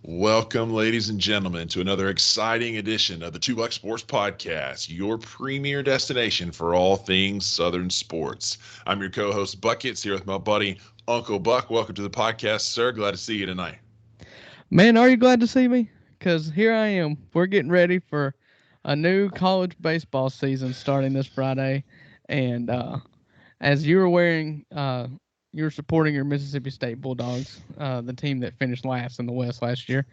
Welcome, ladies and gentlemen, to another exciting edition of the Two Buck Sports Podcast, your premier destination for all things Southern sports. I'm your co-host Buckets here with my buddy Uncle Buck. Welcome to the podcast, sir. Glad to see you tonight. Man, are you glad to see me? Because here I am. We're getting ready for a new college baseball season starting this Friday. And as you're wearing, you're supporting your Mississippi State Bulldogs, the team that finished last in the West last year.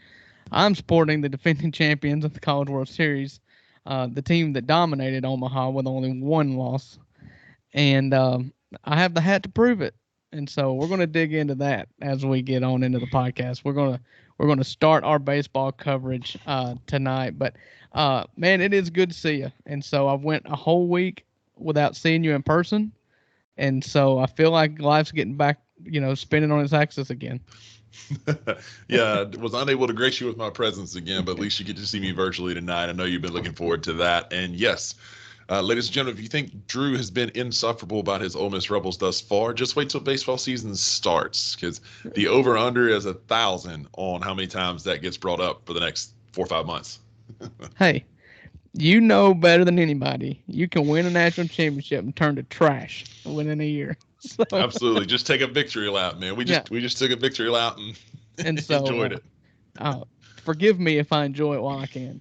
I'm supporting the defending champions of the College World Series, the team that dominated Omaha with only one loss. And I have the hat to prove it. And so we're going to dig into that as we get on into the podcast. We're going to start our baseball coverage tonight. But man, it is good to see you. And so I went a whole week without seeing you in person, and so I feel like life's getting back, spinning on its axis again. Yeah, I was unable to grace you with my presence again, but at least you get to see me virtually tonight. I know you've been looking forward to that. And yes, ladies and gentlemen, if you think Drew has been insufferable about his Ole Miss Rebels thus far, just wait till baseball season starts, because the over/under is 1,000 on how many times that gets brought up for the next 4 or 5 months. Hey, you know better than anybody. You can win a national championship and turn to trash within a year. So Absolutely, just take a victory lap, man. We yeah, just we just took a victory lap and and enjoyed so it. forgive me if I enjoy it while I can.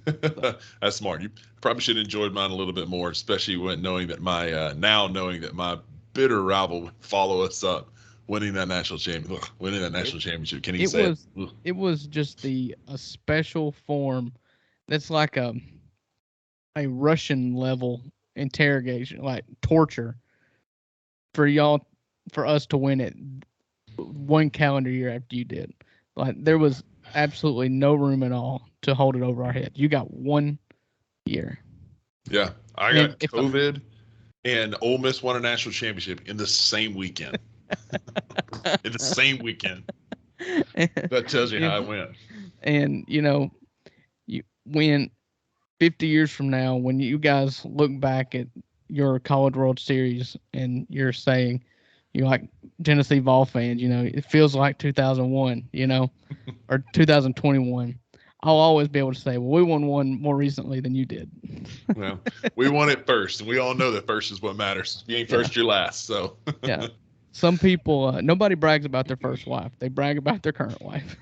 So, That's smart. You probably should have enjoyed mine a little bit more, especially when knowing that my bitter rival would follow us up, winning that it national championship. Can't even it say it. was it was just the a special form that's like a Russian level interrogation, like torture for y'all, for us to win it one calendar year after you did. Like there was absolutely no room at all to hold it over our head. You got 1 year, Yeah, I and got if COVID, and Ole Miss won a national championship in the same weekend. In the same weekend. and, That tells you you how know, it went. and you when 50 years from now, when you guys look back at your College World Series and you're saying, you're like Tennessee Vol fans, it feels like 2001, or 2021. I'll always be able to say, well, we won one more recently than you did. Well, we won it first, and we all know that first is what matters. If you ain't Yeah, first, you're last. So yeah. Some people, nobody brags about their first wife. They brag about their current wife.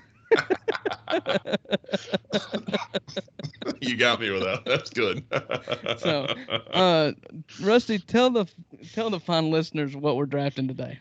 you got me with that. That's good. So, uh, Rusty, tell the fine listeners what we're drafting today.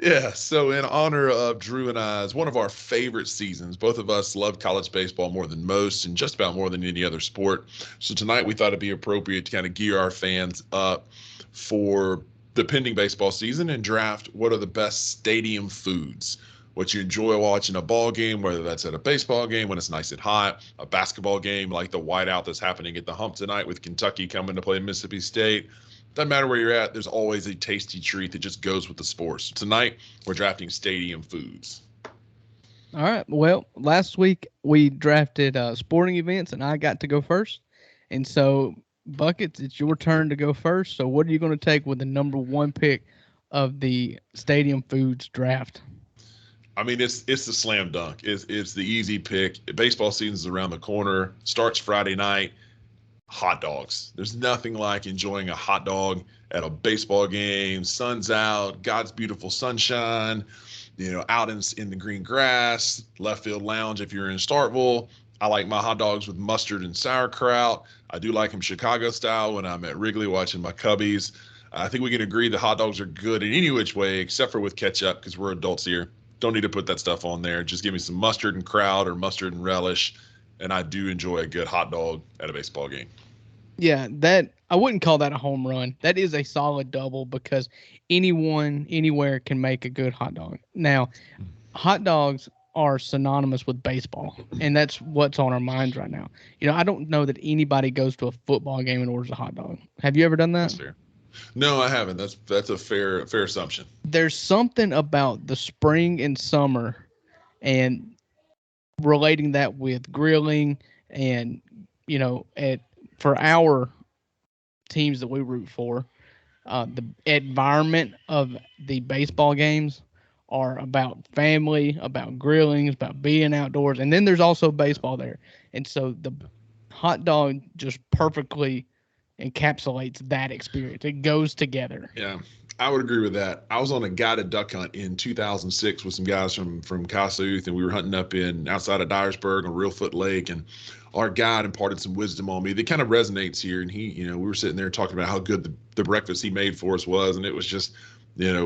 Yeah, so in honor of Drew and I's one of our favorite seasons, both of us love college baseball more than most and just about more than any other sport. So tonight we thought it'd be appropriate to kind of gear our fans up for the pending baseball season and draft what are the best stadium foods. What you enjoy watching a ball game, whether that's at a baseball game when it's nice and hot, a basketball game like the whiteout that's happening at the Hump tonight with Kentucky coming to play Mississippi State. Doesn't matter where you're at, there's always a tasty treat that just goes with the sport. So tonight, we're drafting stadium foods. All right. Well, last week we drafted sporting events, and I got to go first. And so, Buckets, it's your turn to go first. So, what are you going to take with the number one pick of the Stadium Foods draft? I mean, it's the slam dunk. It's the easy pick. Baseball season's around the corner. Starts Friday night. Hot dogs. There's nothing like enjoying a hot dog at a baseball game. Sun's out, God's beautiful sunshine, out in the green grass, left field lounge if you're in Starkville. I like my hot dogs with mustard and sauerkraut. I do like them Chicago style when I'm at Wrigley watching my Cubbies. I think we can agree that hot dogs are good in any which way except for with ketchup because we're adults here. Don't need to put that stuff on there. Just give me some mustard and kraut or mustard and relish, and I do enjoy a good hot dog at a baseball game. Yeah, that I wouldn't call that a home run. That is a solid double because anyone, anywhere can make a good hot dog. Now, hot dogs are synonymous with baseball, and that's what's on our minds right now. I don't know that anybody goes to a football game and orders a hot dog. Have you ever done that? That's fair. No, I haven't. That's a fair assumption. There's something about the spring and summer and relating that with grilling and at for our teams that we root for, the environment of the baseball games are about family, about grilling, about being outdoors, and then there's also baseball there. And so the hot dog just perfectly encapsulates that experience. It goes together. Yeah, I would agree with that. I was on a guided duck hunt in 2006 with some guys from Kossuth, and we were hunting up in outside of Dyersburg on Reelfoot Lake, and our guide imparted some wisdom on me that kind of resonates here. And he, we were sitting there talking about how good the breakfast he made for us was, and it was just,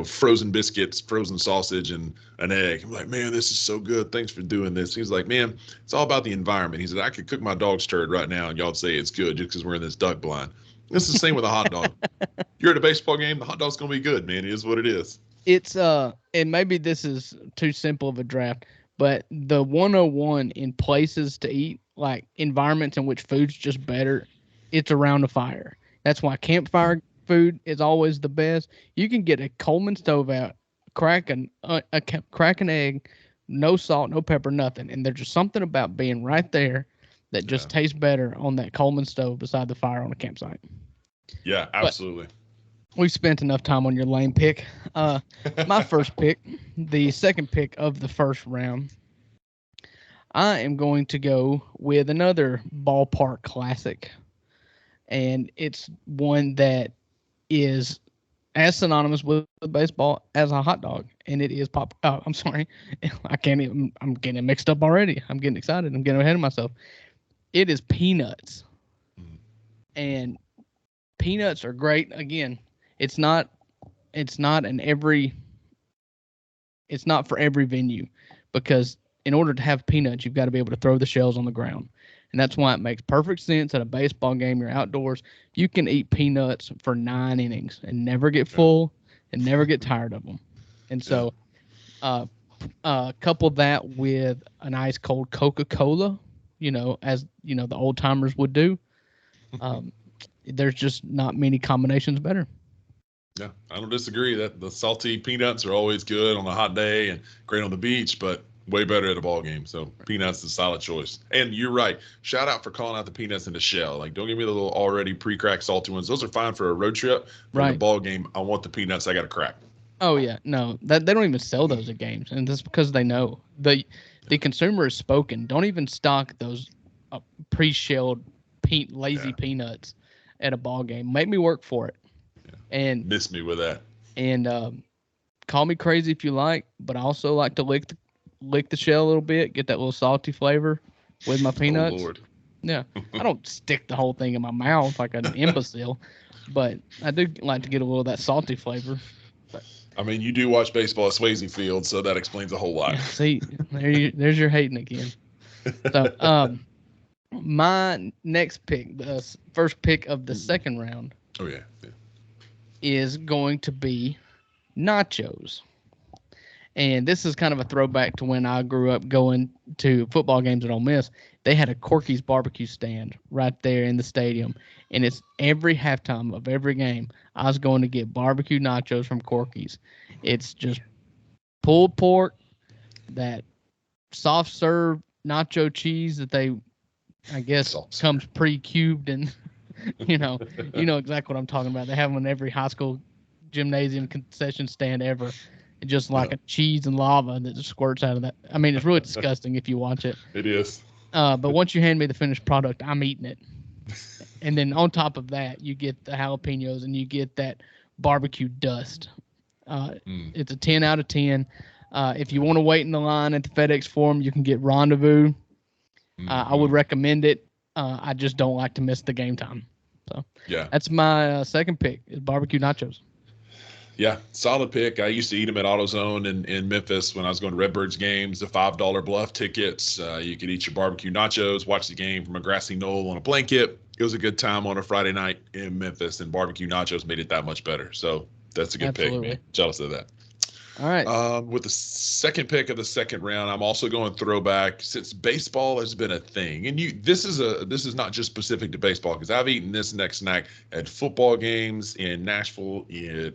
frozen biscuits, frozen sausage, and an egg. I'm like, man, this is so good. Thanks for doing this. He's like, man, it's all about the environment. He said, I could cook my dog's turd right now, and y'all'd say it's good just because we're in this duck blind. It's the same with a hot dog. You're at a baseball game, the hot dog's gonna be good, man. It is what it is. It's and maybe this is too simple of a draft, but the 101 in places to eat, like environments in which food's just better, it's around a fire. That's why campfire food is always the best. You can get a Coleman stove out, crack crack an egg, no salt, no pepper, nothing, and there's just something about being right there that just tastes better on that Coleman stove beside the fire on a campsite. Yeah, absolutely. But we've spent enough time on your lame pick. My first pick, the second pick of the first round, I am going to go with another ballpark classic, and it's one that is as synonymous with baseball as a hot dog, and it is pop. Oh, I'm sorry, I can't even. I'm getting mixed up already. I'm getting excited. I'm getting ahead of myself. It is peanuts, and peanuts are great. Again, it's not for every venue, because in order to have peanuts, you've got to be able to throw the shells on the ground. And that's why it makes perfect sense at a baseball game. You're outdoors. You can eat peanuts for 9 innings and never get full and never get tired of them. And so, couple that with an ice cold Coca-Cola, as the old timers would do. There's just not many combinations better. Yeah, I don't disagree that the salty peanuts are always good on a hot day and great on the beach, but way better at a ball game. So peanuts is a solid choice. And you're right. Shout out for calling out the peanuts in the shell. Like, don't give me the little already pre-cracked salty ones. Those are fine for a road trip. For the ball game, I want the peanuts. I got to crack. Oh yeah, no, that they don't even sell those at games, and that's because they know the consumer is spoken. Don't even stock those pre-shelled lazy peanuts at a ball game. Make me work for it. And miss me with that. And call me crazy if you like, but I also like to lick the shell a little bit, get that little salty flavor with my peanuts. Oh Lord. Yeah, I don't stick the whole thing in my mouth like an imbecile, but I do like to get a little of that salty flavor. But, I mean, you do watch baseball at Swayze Field, so that explains a whole lot. Yeah, see, there's your hating again. So, my next pick, the first pick of the second round. Oh yeah. Is going to be nachos. And this is kind of a throwback to when I grew up going to football games at Ole Miss. They had a Corky's barbecue stand right there in the stadium. And it's every halftime of every game, I was going to get barbecue nachos from Corky's. It's just pulled pork, that soft serve nacho cheese that they, I guess, comes pre-cubed and you know exactly what I'm talking about. They have them in every high school gymnasium concession stand ever. It's just like a cheese and lava that just squirts out of that. I mean, it's really disgusting if you watch it. It is. But once you hand me the finished product, I'm eating it. And then on top of that, you get the jalapenos and you get that barbecue dust. It's a 10 out of 10. If you want to wait in the line at the FedEx Forum, you can get Rendezvous. I would recommend it. I just don't like to miss the game time. So that's my second pick is barbecue nachos. Yeah, solid pick. I used to eat them at AutoZone in Memphis when I was going to Redbirds games, the $5 bluff tickets. You could eat your barbecue nachos, watch the game from a grassy knoll on a blanket. It was a good time on a Friday night in Memphis, and barbecue nachos made it that much better. So that's a good pick, man. Jealous of that. All right. With the second pick of the second round, I'm also going throwback since baseball has been a thing. And this is not just specific to baseball, because I've eaten this next snack at football games in Nashville, in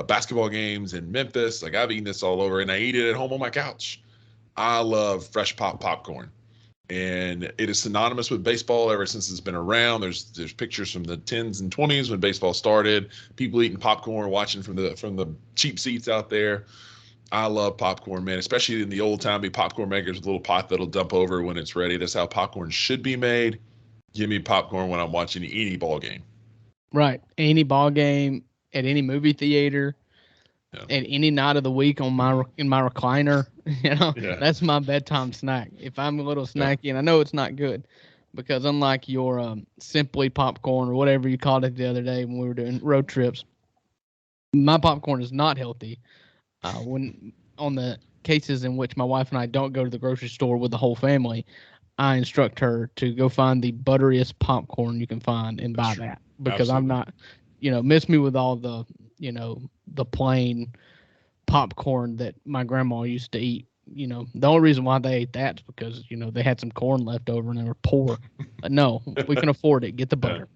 basketball games in Memphis. Like, I've eaten this all over, and I eat it at home on my couch. I love fresh popcorn, and it is synonymous with baseball ever since it's been around. There's pictures from the 10s and 20s when baseball started, people eating popcorn, watching from the cheap seats out there. I love popcorn, man, especially in the old timey popcorn makers, a little pot that'll dump over when it's ready. That's how popcorn should be made. Give me popcorn when I'm watching any ball game. Right. Any ball game, at any movie theater, Yeah. at any night of the week on my recliner. Yeah. That's my bedtime snack. If I'm a little Yeah. snacky, and I know it's not good, because unlike your Simply popcorn or whatever you called it the other day when we were doing road trips, my popcorn is not healthy. When on the cases in which my wife and I don't go to the grocery store with the whole family, I instruct her to go find the butteriest popcorn you can find and buy that, because Absolutely. I'm not, miss me with all the, the plain popcorn that my grandma used to eat. The only reason why they ate that is because, they had some corn left over and they were poor. But no, we can afford it. Get the butter.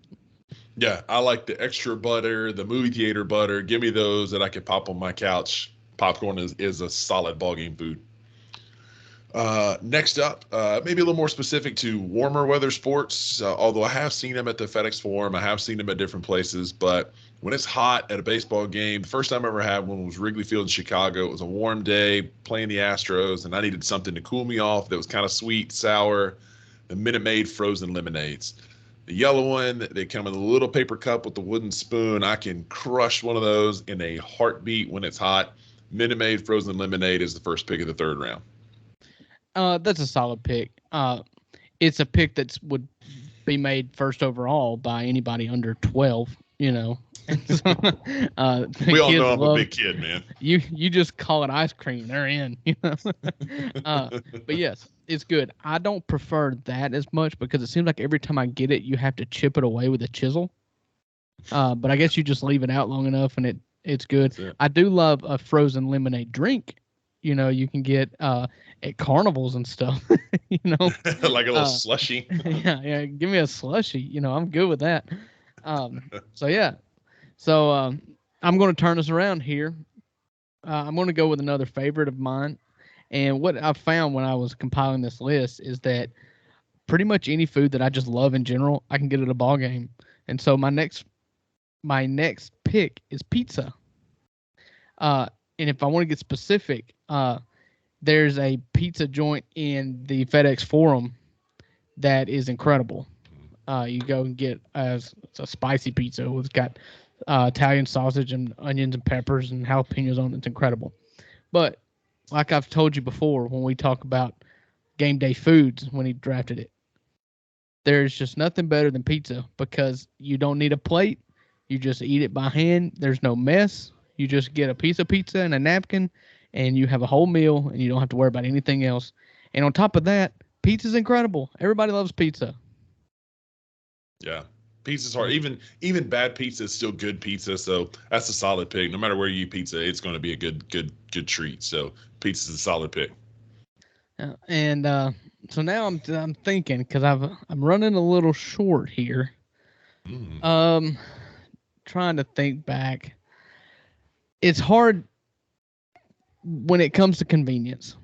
Yeah, I like the extra butter, the movie theater butter. Give me those that I can pop on my couch. Popcorn is a solid ball game food. Next up, maybe a little more specific to warmer weather sports. Although I have seen them at the FedEx Forum, I have seen them at different places. But when it's hot at a baseball game, the first time I ever had one was Wrigley Field in Chicago. It was a warm day playing the Astros, and I needed something to cool me off that was kind of sweet, sour. The Minute Maid frozen lemonades. The yellow one, they come in a little paper cup with the wooden spoon. I can crush one of those in a heartbeat when it's hot. Minute Maid frozen lemonade is the first pick of the third round. That's a solid pick. It's a pick that would be made first overall by anybody under 12. And so, we all know I'm a big kid, man. You just call it ice cream, they're in. But yes, it's good. I don't prefer that as much because it seems like every time I get it, you have to chip it away with a chisel. But I guess you just leave it out long enough, and it's good. I do love a frozen lemonade drink. You can get at carnivals and stuff. Like a little slushy. Yeah. Give me a slushy. I'm good with that. So yeah. So I'm going to turn this around here. I'm going to go with another favorite of mine. And what I found when I was compiling this list is that pretty much any food that I just love in general, I can get at a ball game. And so my next pick is pizza. And if I want to get specific, there's a pizza joint in the FedEx Forum that is incredible. You go and get it's a spicy pizza. It's got Italian sausage and onions and peppers and jalapenos on it. It's incredible. But like I've told you before, when we talk about game day foods, when he drafted it, there's just nothing better than pizza because you don't need a plate. You just eat it by hand. There's no mess. You just get a piece of pizza and a napkin, and you have a whole meal, and you don't have to worry about anything else. And on top of that, pizza's incredible. Everybody loves pizza. Yeah, pizza's hard. Even bad pizza is still good pizza. So that's a solid pick. No matter where you eat pizza, it's going to be a good treat. So pizza's a solid pick. And so now I'm thinking because I'm running a little short here. Trying to think back. It's hard when it comes to convenience.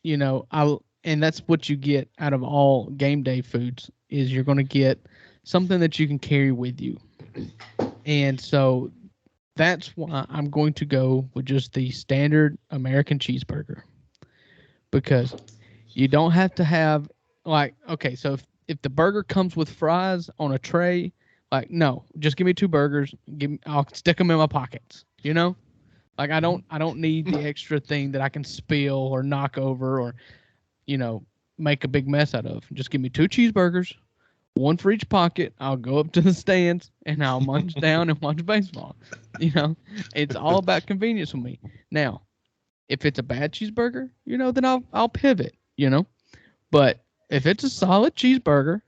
And that's what you get out of all game day foods is you're going to get something that you can carry with you. And so that's why I'm going to go with just the standard American cheeseburger. Because you don't have to have so if the burger comes with fries on a tray, no, just give me 2 burgers. I'll stick them in my pockets, I don't need the extra thing that I can spill or knock over or, make a big mess out of. Just give me 2 cheeseburgers, 1 for each pocket. I'll go up to the stands and I'll munch down and watch baseball. It's all about convenience for me. Now, if it's a bad cheeseburger, then I'll pivot, But if it's a solid cheeseburger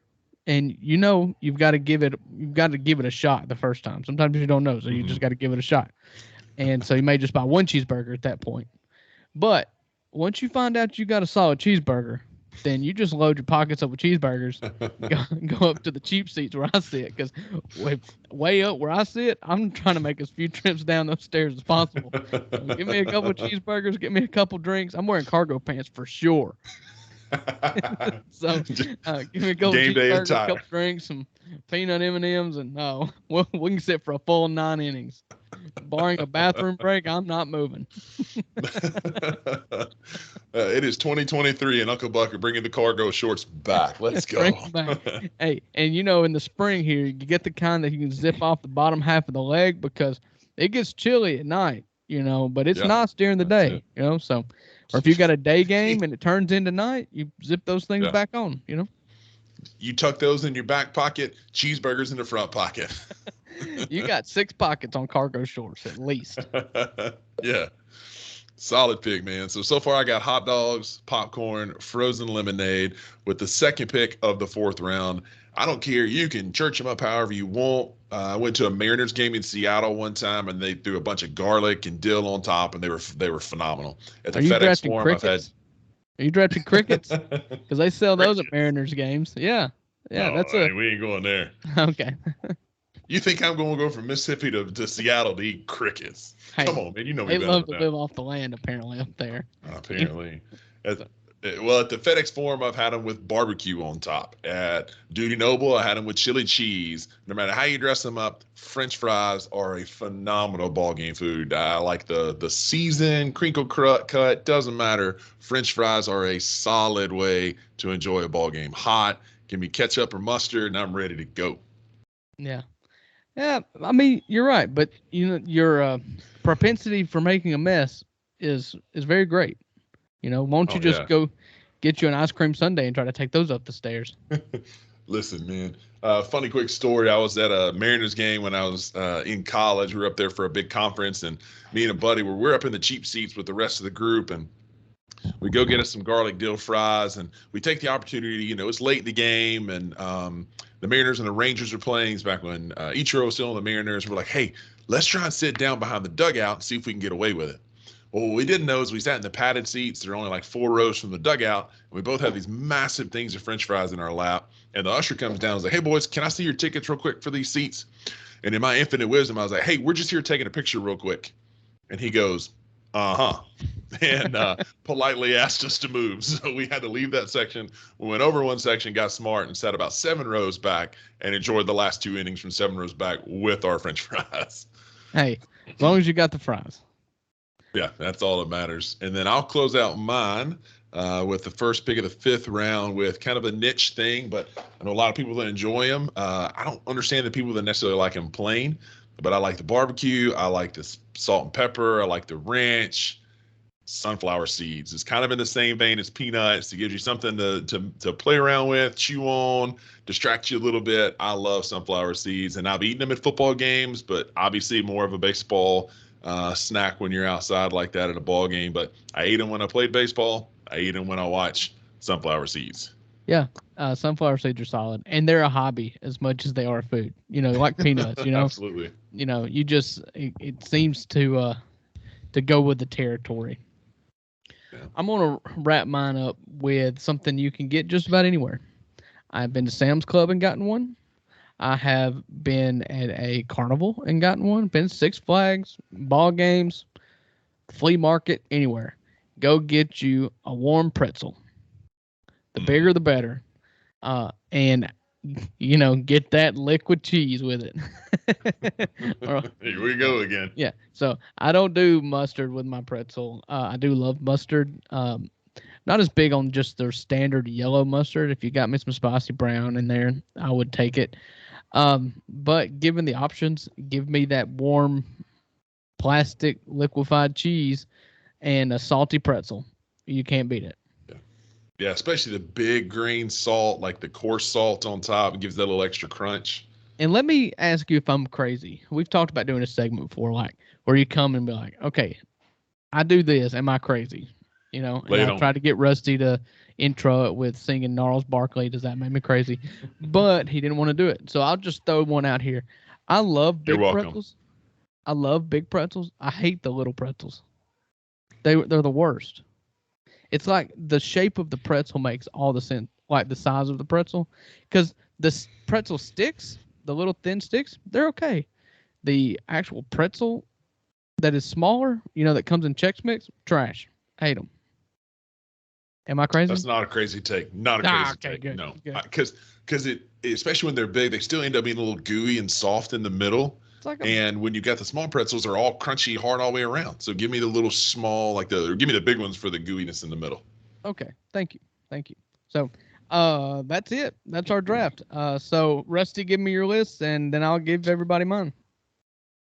and you've got to give it a shot the first time. Sometimes you don't know, so you just got to give it a shot. And so you may just buy 1 cheeseburger at that point. But once you find out you got a solid cheeseburger, then you just load your pockets up with cheeseburgers, go up to the cheap seats where I sit. Because way up where I sit, I'm trying to make as few trips down those stairs as possible. So give me a couple of cheeseburgers, get me a couple drinks. I'm wearing cargo pants for sure. So give me a couple Game day cheeseburgers, a attire. couple drinks, some peanut M&Ms, and no, we can sit for a full 9 innings. Barring a bathroom break, I'm not moving. It is 2023, and Uncle Buck are bringing the cargo shorts back. Let's Bring go. 'em back. Hey, and in the spring here, you get the kind that you can zip off the bottom half of the leg because it gets chilly at night, but it's Yeah, nice during the that's day, it. so, or if you got a day game and it turns into night, you zip those things Yeah. back on, You tuck those in your back pocket, cheeseburgers in the front pocket. You got 6 pockets on cargo shorts at least. Yeah. Solid pick, man. So far I got hot dogs, popcorn, frozen lemonade with the second pick of the fourth round. I don't care. You can church them up however you want. I went to a Mariners game in Seattle one time, and they threw a bunch of garlic and dill on top, and they were phenomenal. At the Are you FedEx drafting Forum, I've had. crickets? Are you drafting crickets? Because they sell those at Crickets. Mariners games. Yeah. Yeah, No, that's a we ain't going there. okay. You think I'm going to go from Mississippi to Seattle to eat crickets? Hey, Come on, man. You know me they better love to than live off the land apparently up there. that. Apparently. At the FedEx Forum, I've had them with barbecue on top. At Duty Noble, I had them with chili cheese. No matter how you dress them up, French fries are a phenomenal ball game food. I like the seasoned, crinkle cut. Doesn't matter. French fries are a solid way to enjoy a ball game. Hot, give me ketchup or mustard, and I'm ready to go. Yeah. Yeah, I mean, you're right, but your propensity for making a mess is very great. Won't you Oh just yeah. go get you an ice cream sundae and try to take those up the stairs? Listen, man. Funny quick story. I was at a Mariners game when I was in college. We were up there for a big conference, and me and a buddy we're up in the cheap seats with the rest of the group, and we go get us some garlic dill fries, and we take the opportunity. It's late in the game, and the Mariners and the Rangers are playing. It's back when Ichiro was still on the Mariners. We're like, hey, let's try and sit down behind the dugout and see if we can get away with it. Well, what we didn't know is we sat in the padded seats. They're only like 4 rows from the dugout. And we both have these massive things of French fries in our lap. And the usher comes down and is like, hey, boys, can I see your tickets real quick for these seats? And in my infinite wisdom, I was like, hey, we're just here taking a picture real quick. And he goes, uh-huh. And politely asked us to move. So we had to leave that section. We went over one section, got smart, and sat about 7 rows back and enjoyed the last 2 innings from 7 rows back with our French fries. Hey, as long as you got the fries. Yeah, that's all that matters. And then I'll close out mine with the first pick of the 5th round with kind of a niche thing, but I know a lot of people that enjoy them. I don't understand the people that necessarily like them plain, but I like the barbecue. I like the salt and pepper. I like the ranch. Sunflower seeds. It's kind of in the same vein as peanuts. It gives you something to play around with, chew on, distract you a little bit. I love sunflower seeds, and I've eaten them at football games, but obviously more of a baseball snack when you're outside like that at a ball game. But I ate them when I played baseball. I ate them when I watch sunflower seeds. Yeah, sunflower seeds are solid, and they're a hobby as much as they are food. Like peanuts. Absolutely. You just it seems to go with the territory. Yeah. I'm gonna wrap mine up with something you can get just about anywhere. I've been to Sam's Club and gotten one. I have been at a carnival and gotten one. Been to Six Flags, ball games, flea market, anywhere. Go get you a warm pretzel. The bigger, the better. And get that liquid cheese with it. Here we go again. Yeah. So I don't do mustard with my pretzel. I do love mustard. Not as big on just their standard yellow mustard. If you got me some spicy brown in there, I would take it. But given the options, give me that warm plastic liquefied cheese and a salty pretzel. You can't beat it. Yeah, especially the big grain salt, like the coarse salt on top, it gives that little extra crunch. And let me ask you if I'm crazy. We've talked about doing a segment before, like where you come and be like, okay, I do this. Am I crazy? And I tried to get Rusty to intro it with singing Gnarls Barkley. Does that make me crazy? But he didn't want to do it. So I'll just throw one out here. I love big pretzels. I love big pretzels. I hate the little pretzels. They're the worst. It's like the shape of the pretzel makes all the sense, like the size of the pretzel. Because the pretzel sticks, the little thin sticks, they're okay. The actual pretzel that is smaller, that comes in Chex Mix, trash. Hate them. Am I crazy? That's not a crazy take. Not a Ah, crazy okay, take. good. No, Good. because it, especially when they're big, they still end up being a little gooey and soft in the middle. It's like a And when you got the small pretzels, they're all crunchy, hard all the way around. So give me the little small, or give me the big ones for the gooiness in the middle. okay. Thank you. Thank you. So, that's it. That's our draft. So Rusty, give me your list, and then I'll give everybody mine.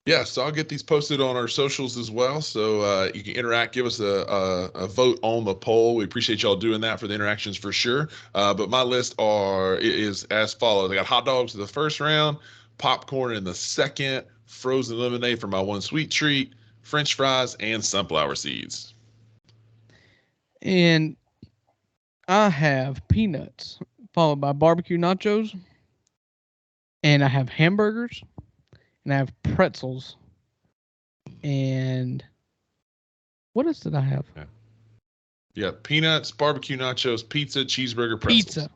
Yeah, so I'll get these posted on our socials as well. So you can interact, give us a vote on the poll. We appreciate y'all doing that for the interactions for sure. But my list is as follows. I got hot dogs in the first round, popcorn in the second, frozen lemonade for my one sweet treat, French fries, and sunflower seeds. And I have peanuts, followed by barbecue nachos, and I have hamburgers, and I have pretzels, and what else did I have? Yeah, peanuts, barbecue nachos, pizza, cheeseburger, pretzels.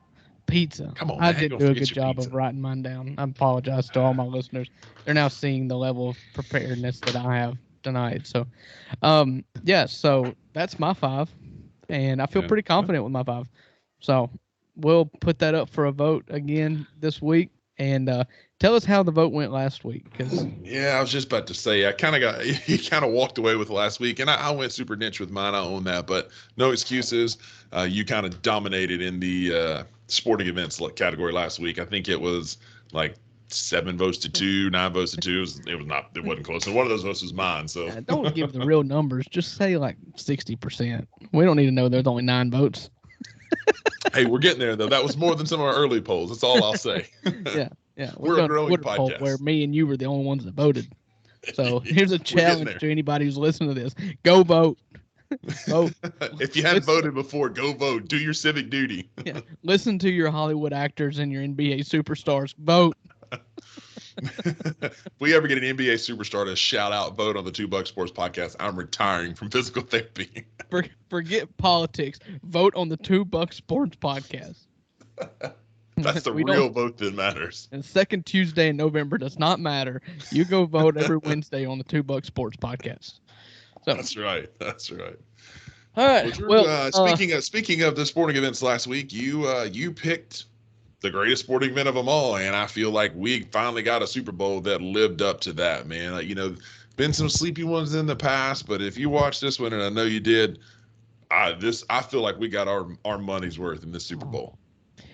Pizza. Come on, I man. didn't Don't do a forget good your job pizza. of writing mine down. I apologize to all my listeners. They're now seeing the level of preparedness that I have tonight. So, yeah, so that's my 5, and I feel pretty confident with my 5. So we'll put that up for a vote again this week, and tell us how the vote went last week. Because Yeah, I was just about to say, I kind of got, he kind of walked away with last week, and I went super niche with mine. I own that, but no excuses. You kind of dominated in the sporting events category last week. I think it was like 7 votes to 2, 9 votes to 2. It wasn't close. And one of those votes was mine. So don't give the real numbers. Just say like 60%. We don't need to know there's only 9 votes. Hey, we're getting there though. That was more than some of our early polls. That's all I'll say. Yeah. We're a growing Twitter poll podcast. where me and you were the only ones that voted. So here's a We're getting challenge there. to anybody who's listening to this: go vote. Vote. If you hadn't voted before, go vote. Do your civic duty. Yeah. Listen to your Hollywood actors and your NBA superstars. Vote. If we ever get an NBA superstar to shout out vote on the $2 Sports Podcast, I'm retiring from physical therapy. Forget politics. Vote on the $2 Sports Podcast. That's the real vote that matters. And second Tuesday in November does not matter. You go vote every Wednesday on the $2 Sports Podcast. So that's right. That's right. All right. Well, speaking of the sporting events last week, you picked the greatest sporting event of them all, and I feel like we finally got a Super Bowl that lived up to that, man. Been some sleepy ones in the past, but if you watch this one, and I know you did, I feel like we got our money's worth in this Super Bowl.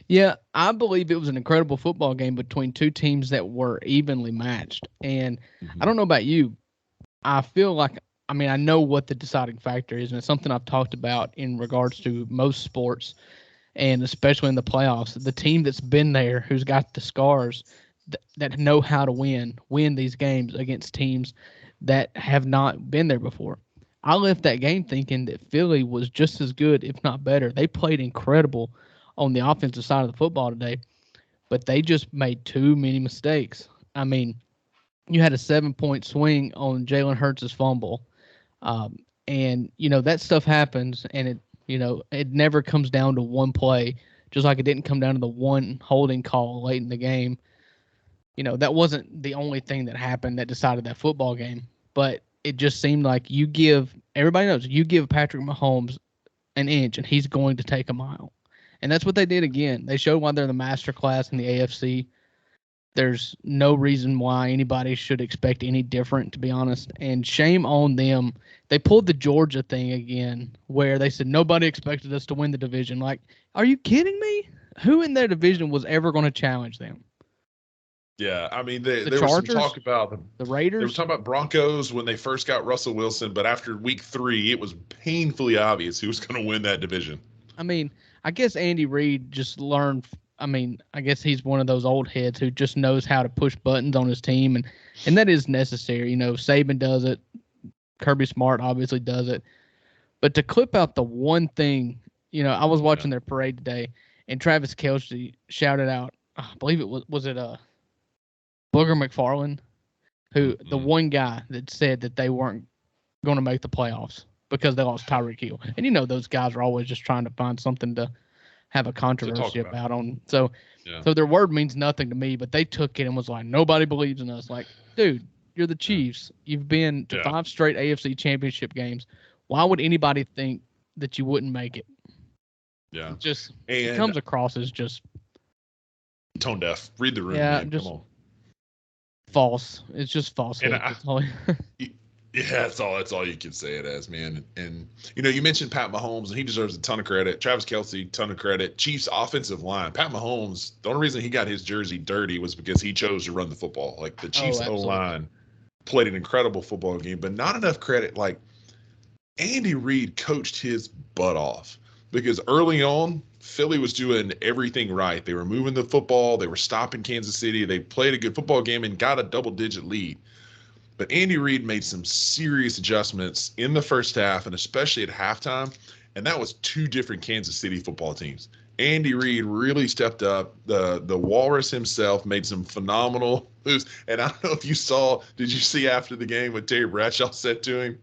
Yeah, I believe it was an incredible football game between two teams that were evenly matched. And I don't know about you. I feel like, I know what the deciding factor is, and it's something I've talked about in regards to most sports, and especially in the playoffs. The team that's been there, who's got the scars, that know how to win these games against teams that have not been there before. I left that game thinking that Philly was just as good, if not better. They played incredible on the offensive side of the football today, but they just made too many mistakes. You had a 7-point swing on Jalen Hurts' fumble. And that stuff happens, and it never comes down to one play, just like it didn't come down to the one holding call late in the game. That wasn't the only thing that happened that decided that football game, but it just seemed like everybody knows, you give Patrick Mahomes an inch and he's going to take a mile. And that's what they did again. They showed why they're the master class in the AFC. There's no reason why anybody should expect any different, to be honest. And shame on them. They pulled the Georgia thing again, where they said nobody expected us to win the division. Like, are you kidding me? Who in their division was ever going to challenge them? Yeah, there was some talk about them. The Raiders. They were talking about Broncos when they first got Russell Wilson, but after week 3, it was painfully obvious who was going to win that division. I guess Andy Reid just learned. I guess he's one of those old heads who just knows how to push buttons on his team, and that is necessary. Saban does it. Kirby Smart obviously does it. But to clip out the one thing, I was watching their parade today, and Travis Kelce shouted out, I believe it was it Booger McFarland, who the one guy that said that they weren't going to make the playoffs because they lost Tyreek Hill. And those guys are always just trying to find something to have a controversy about on. So their word means nothing to me, but they took it and was like, nobody believes in us. Like, dude, you're the Chiefs. You've been to 5 straight AFC championship games. Why would anybody think that you wouldn't make it? Yeah. He And comes across as just tone deaf. Read the room, yeah, man. just Come on. false. It's just And falsehood. That's all. yeah, that's all you can say it as, man. And you mentioned Pat Mahomes, and he deserves a ton of credit. Travis Kelce, ton of credit. Chiefs offensive line. Pat Mahomes, the only reason he got his jersey dirty was because he chose to run the football. Like the Chiefs O line played an incredible football game, but not enough credit. Like Andy Reid coached his butt off because early on, Philly was doing everything right. They were moving the football, they were stopping Kansas City, they played a good football game and got a double-digit lead. But Andy Reid made some serious adjustments in the first half and especially at halftime, and that was two different Kansas City football teams. Andy Reid really stepped up. The Walrus himself made some phenomenal moves. And I don't know if you saw, did you see after the game what Terry Bradshaw said to him?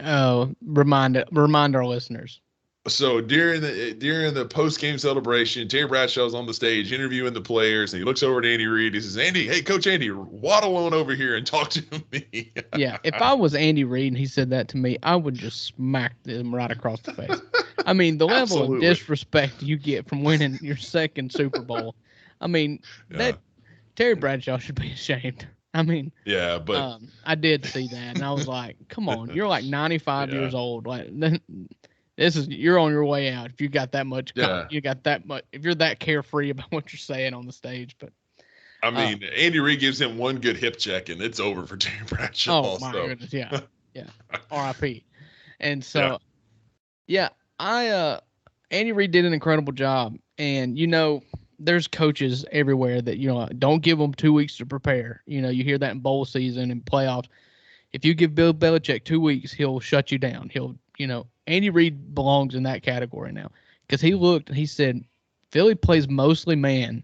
Oh, remind our listeners. So during the post game celebration, Terry Bradshaw's on the stage interviewing the players, and he looks over at Andy Reid. He says, "Andy, hey, Coach Andy, waddle on over here and talk to me." Yeah, if I was Andy Reid and he said that to me, I would just smack him right across the face. I mean, the level of disrespect you get from winning your second Super Bowl. I mean, that Terry Bradshaw should be ashamed. I mean, yeah, but I did see that, and I was like, "Come on, you're like 95 years old. Like, you're on your way out. If you got that much, you got that much. If you're that carefree about what you're saying on the stage." But I mean, Andy Reid gives him one good hip check, and it's over for Terry Bradshaw. Oh my goodness, yeah. R.I.P. And so, Andy Reid did an incredible job, and there's coaches everywhere that don't give them 2 weeks to prepare. You hear that in bowl season and playoffs. If you give Bill Belichick 2 weeks, he'll shut you down. Andy Reid belongs in that category now because he looked and he said, Philly plays mostly man,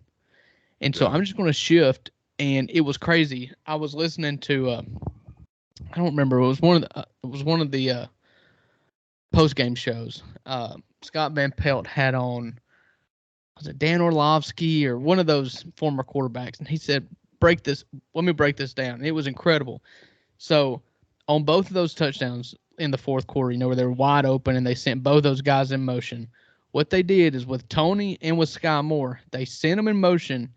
and so I'm just going to shift. And it was crazy. I was listening to I don't remember. It was one of the post game shows. Scott Van Pelt had on, was it Dan Orlovsky or one of those former quarterbacks, and he said, let me break this down. And it was incredible. So on both of those touchdowns in the fourth quarter, where they were wide open and they sent both those guys in motion, what they did is with Tony and with Sky Moore, they sent them in motion,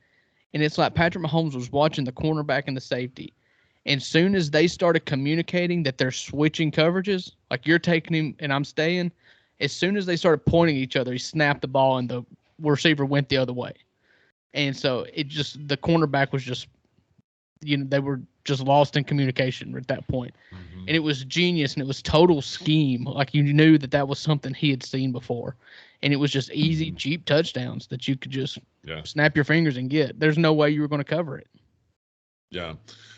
and it's like Patrick Mahomes was watching the cornerback and the safety. And soon as they started communicating that they're switching coverages, like you're taking him and I'm staying, as soon as they started pointing at each other, he snapped the ball and the receiver went the other way. And so the cornerback was just, they were just lost in communication at that point. Mm-hmm. And it was genius and it was total scheme. Like you knew that was something he had seen before. And it was just easy, cheap touchdowns that you could just snap your fingers and get. There's no way you were going to cover it. Yeah,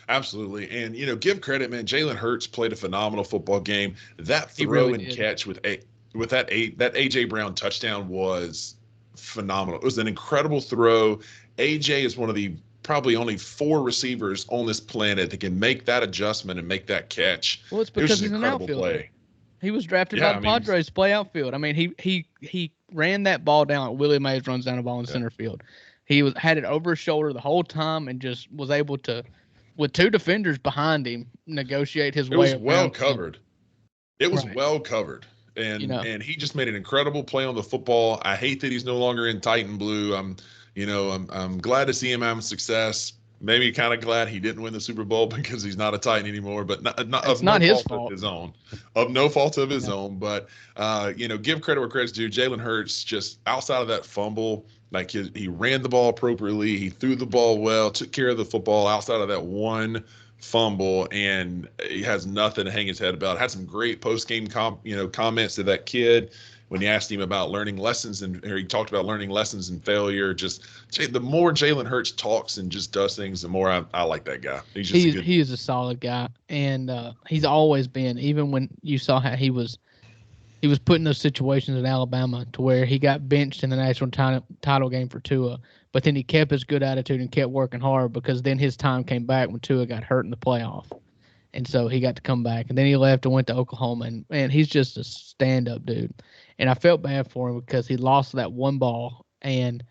absolutely. And, give credit, man. Jalen Hurts played a phenomenal football game. That throw and catch with that A.J. Brown touchdown was phenomenal. It was an incredible throw. A.J. is one of the probably only 4 receivers on this planet that can make that adjustment and make that catch. Well, it's because he's an outfielder. Play. He was drafted by the Padres to play outfield. I mean, he ran that ball down like Willie Mays runs down a ball in center field. He had it over his shoulder the whole time and just was able to, with 2 defenders behind him, negotiate his way. It was well covered. It was well covered. And he just made an incredible play on the football. I hate that he's no longer in Titan Blue. I'm glad to see him having success. Maybe kind of glad he didn't win the Super Bowl because he's not a Titan anymore, but not his fault of his own. Of no fault of his own. But give credit where credit's due. Jalen Hurts, just outside of that fumble, like he ran the ball appropriately, he threw the ball well, took care of the football outside of that one fumble, and he has nothing to hang his head about. Had some great post-game comments to that kid when he asked him about learning lessons, or he talked about learning lessons and failure. Just the more Jalen Hurts talks and just does things, the more I like that guy. He is a solid guy, and he's always been. Even when you saw how he was put in those situations in Alabama to where he got benched in the national title game for Tua, but then he kept his good attitude and kept working hard because then his time came back when Tua got hurt in the playoff. And so he got to come back. And then he left and went to Oklahoma. And, man, he's just a stand-up dude. And I felt bad for him because he lost that one ball. And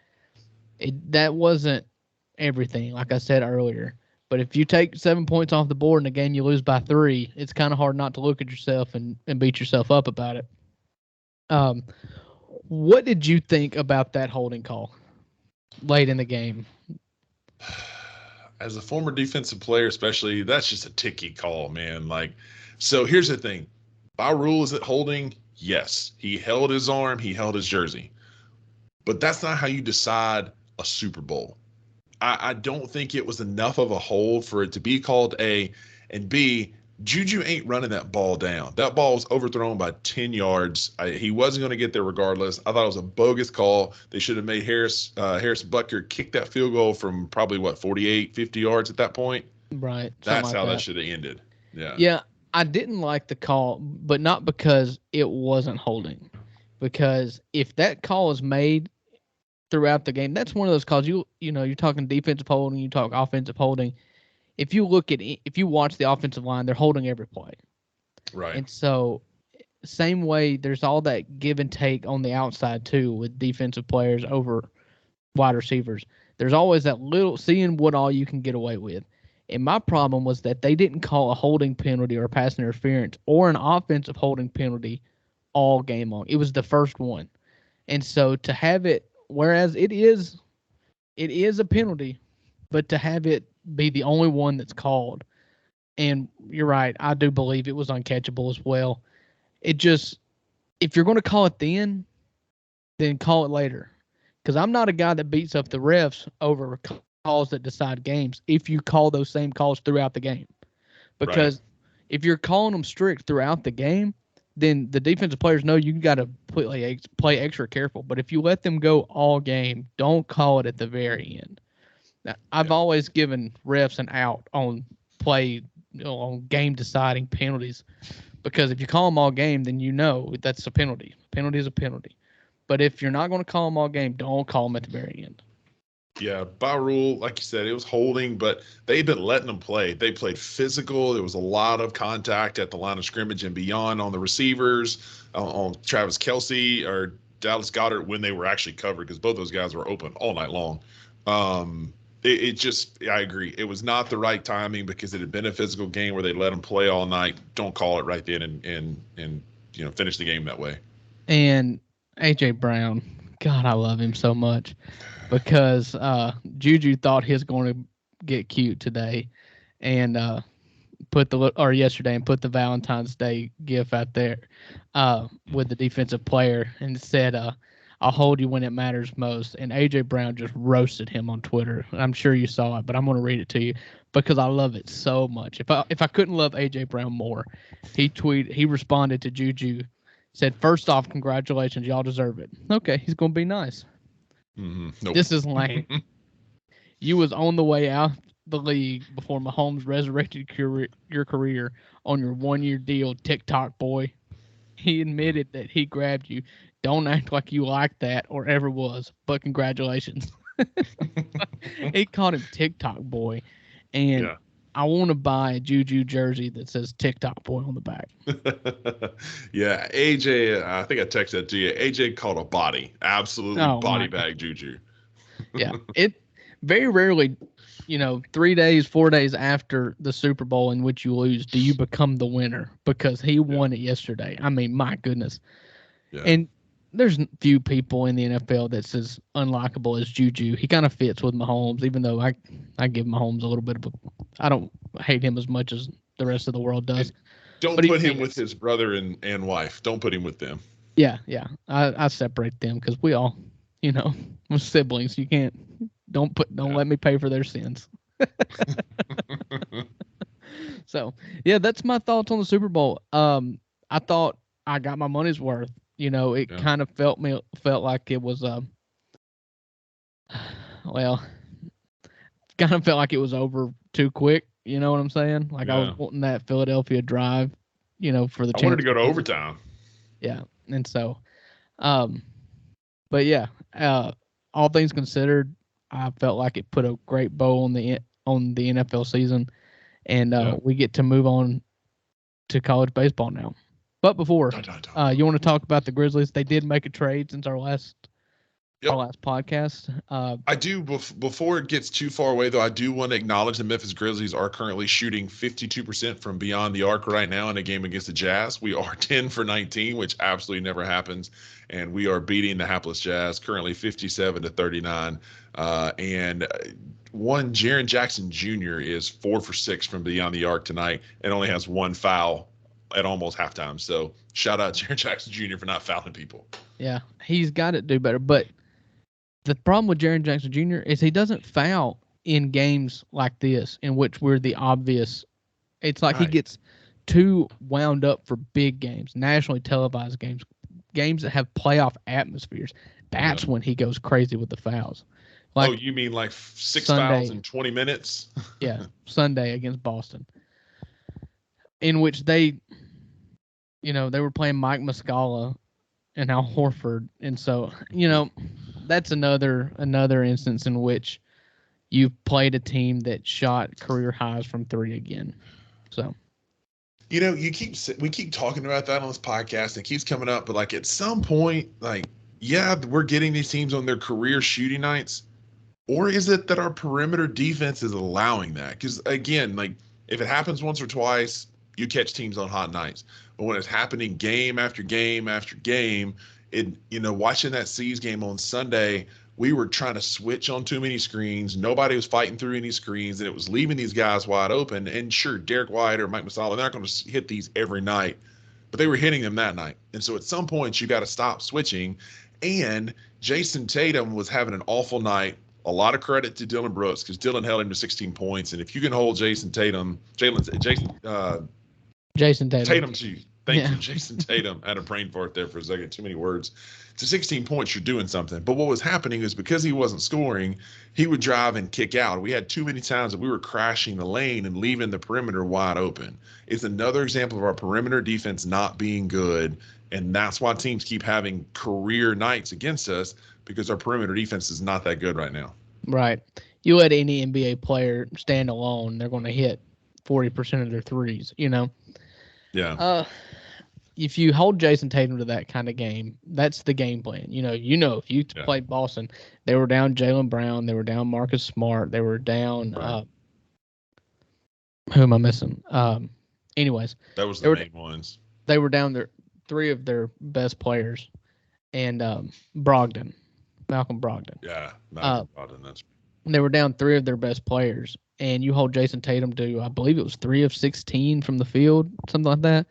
that wasn't everything, like I said earlier. But if you take 7 points off the board in a game you lose by 3, it's kind of hard not to look at yourself and beat yourself up about it. What did you think about that holding call late in the game? As a former defensive player, especially, that's just a ticky call, man. Like, so here's the thing. By rule, is it holding? Yes. He held his arm, he held his jersey. But that's not how you decide a Super Bowl. I don't think it was enough of a hold for it to be called A. And B, Juju ain't running that ball down. That ball was overthrown by 10 yards. He wasn't going to get there regardless. I thought it was a bogus call. They should have made Harris Butker kick that field goal from probably, 48, 50 yards at that point. Right. That's Like how that should have ended. Yeah. Yeah, I didn't like the call, but not because it wasn't holding. Because if that call is made throughout the game, that's one of those calls. You're talking defensive holding, you talk offensive holding. If you watch the offensive line, they're holding every play. Right. And so, same way, there's all that give and take on the outside too with defensive players over wide receivers. There's always that little seeing what all you can get away with. And my problem was that they didn't call a holding penalty or pass interference or an offensive holding penalty all game long. It was the first one. And so to have it, whereas it is a penalty, but to have it be the only one that's called, and you're right, I do believe it was uncatchable as well. It just, if you're going to call it then call it later. Because I'm not a guy that beats up the refs over calls that decide games if you call those same calls throughout the game. Because if you're calling them strict throughout the game, then the defensive players know you got to play extra careful. But if you let them go all game, don't call it at the very end. Now, I've always given refs an out on on game deciding penalties, because if you call them all game, then that's a penalty. Penalty is a penalty. But if you're not going to call them all game, don't call them at the very end. Yeah, by rule, like you said, it was holding, but they've been letting them play. They played physical. There was a lot of contact at the line of scrimmage and beyond on the receivers, on Travis Kelce or Dallas Goedert when they were actually covered, because both those guys were open all night long. I agree. It was not the right timing because it had been a physical game where they let them play all night. Don't call it right then and finish the game that way. And A.J. Brown, God, I love him so much, because Juju thought he was going to get cute today, and yesterday, and put the Valentine's Day gif out there with the defensive player and said, "I'll hold you when it matters most." And A.J. Brown just roasted him on Twitter. I'm sure you saw it, but I'm going to read it to you because I love it so much. If I couldn't love A.J. Brown more, he responded to Juju. Said, "First off, congratulations. Y'all deserve it." Okay, he's going to be nice. Mm-hmm. Nope. This is lame. You was on the way out the league before Mahomes resurrected your career on your one-year deal, TikTok boy. He admitted that he grabbed you. Don't act like you like that or ever was, but congratulations. He called him TikTok boy. And yeah. I want to buy a Juju jersey that says TikTok boy on the back. Yeah, AJ, I think I texted that to you. AJ called a body. Absolutely body bag Juju. Yeah, it very rarely, 3 days, 4 days after the Super Bowl in which you lose, do you become the winner, because he won it yesterday. I mean, my goodness. Yeah. And there's few people in the NFL that's as unlikable as Juju. He kind of fits with Mahomes, even though I give Mahomes a little bit of I don't hate him as much as the rest of the world does. And don't put him with his brother and wife. Don't put him with them. Yeah. I separate them because we all, we're siblings. You can't. Don't let me pay for their sins. So, yeah, that's my thoughts on the Super Bowl. I thought I got my money's worth. It kind of felt like it was kind of felt like it was over too quick. You know what I'm saying? Like, I was wanting that Philadelphia drive, for the chance. I wanted to go to overtime. Yeah, and so, but yeah, all things considered, I felt like it put a great bow on the NFL season, and we get to move on to college baseball now. But before, you want to talk about the Grizzlies? They did make a trade since our last our Yep. last podcast. I do, before it gets too far away, though, I do want to acknowledge the Memphis Grizzlies are currently shooting 52% from beyond the arc right now in a game against the Jazz. We are 10 for 19, which absolutely never happens. And we are beating the hapless Jazz currently 57 to 39. And one, Jaren Jackson Jr. is 4 for 6 from beyond the arc tonight and only has one foul at almost halftime. So shout out Jaren Jackson Jr. for not fouling people. Yeah, he's got to do better. But the problem with Jaren Jackson Jr. is he doesn't foul in games like this, in which we're the obvious. It's like he Right. gets too wound up for big games, nationally televised games, games that have playoff atmospheres. That's Yeah. when he goes crazy with the fouls. Oh, Like you mean like 6 fouls Sunday, in 20 minutes? yeah, Sunday against Boston, in which they were playing Mike Muscala and Al Horford, and so that's another instance in which you played a team that shot career highs from three again. So We keep talking about that on this podcast. It keeps coming up, but like at some point, like yeah, we're getting these teams on their career shooting nights, or is it that our perimeter defense is allowing that? Because again, like if it happens once or twice, you catch teams on hot nights. But when it's happening game after game after game, watching that C's game on Sunday, we were trying to switch on too many screens. Nobody was fighting through any screens, and it was leaving these guys wide open. And sure, Derek White or Mike Muscala, they're not going to hit these every night, but they were hitting them that night. And so at some point, you got to stop switching. And Jason Tatum was having an awful night. A lot of credit to Dylan Brooks because Dylan held him to 16 points. And if you can hold Jason Tatum, Jason Tatum. Tatum to you. Thank Yeah. you, Jason Tatum. I had a brain fart there for a second. Too many words. To 16 points, you're doing something. But what was happening is because he wasn't scoring, he would drive and kick out. We had too many times that we were crashing the lane and leaving the perimeter wide open. It's another example of our perimeter defense not being good. And that's why teams keep having career nights against us because our perimeter defense is not that good right now. Right. You let any NBA player stand alone, they're going to hit 40% of their threes, Yeah. If you hold Jason Tatum to that kind of game, that's the game plan. If you played Boston, they were down Jaylen Brown, they were down Marcus Smart, they were down Right. who am I missing? Anyways, That was the main ones. They were down three of their best players, and Malcolm Brogdon. Yeah, Malcolm Brogdon. That's they were down three of their best players, and you hold Jason Tatum to, I believe it was 3 of 16 from the field, something like that.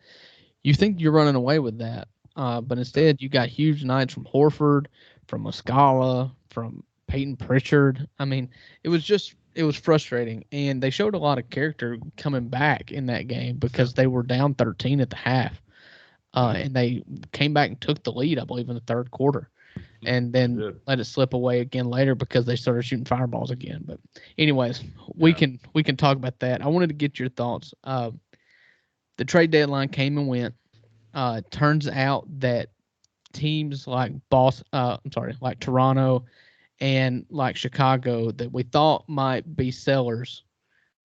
You think you're running away with that, but instead you got huge nights from Horford, from Muscala, from Peyton Pritchard. I mean, it was frustrating, and they showed a lot of character coming back in that game because they were down 13 at the half, and they came back and took the lead, I believe, in the third quarter. And then let it slip away again later because they started shooting fireballs again. But anyways, we can talk about that. I wanted to get your thoughts. The trade deadline came and went. Turns out that teams like like Toronto and like Chicago that we thought might be sellers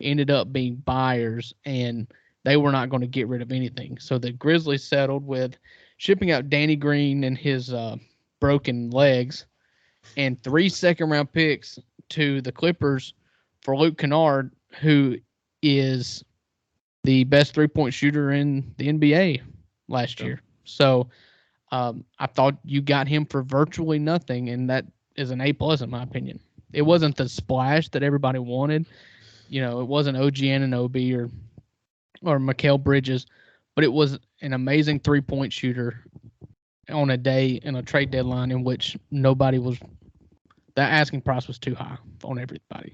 ended up being buyers, and they were not going to get rid of anything. So the Grizzlies settled with shipping out Danny Green and his broken legs and 3 second-round picks to the Clippers for Luke Kennard, who is the best three-point shooter in the NBA last year. So I thought you got him for virtually nothing, and that is an A+ in my opinion. It wasn't the splash that everybody wanted. It wasn't OG Anunoby or Mikal Bridges, but it was an amazing three-point shooter on a day in a trade deadline in which the asking price was too high on everybody.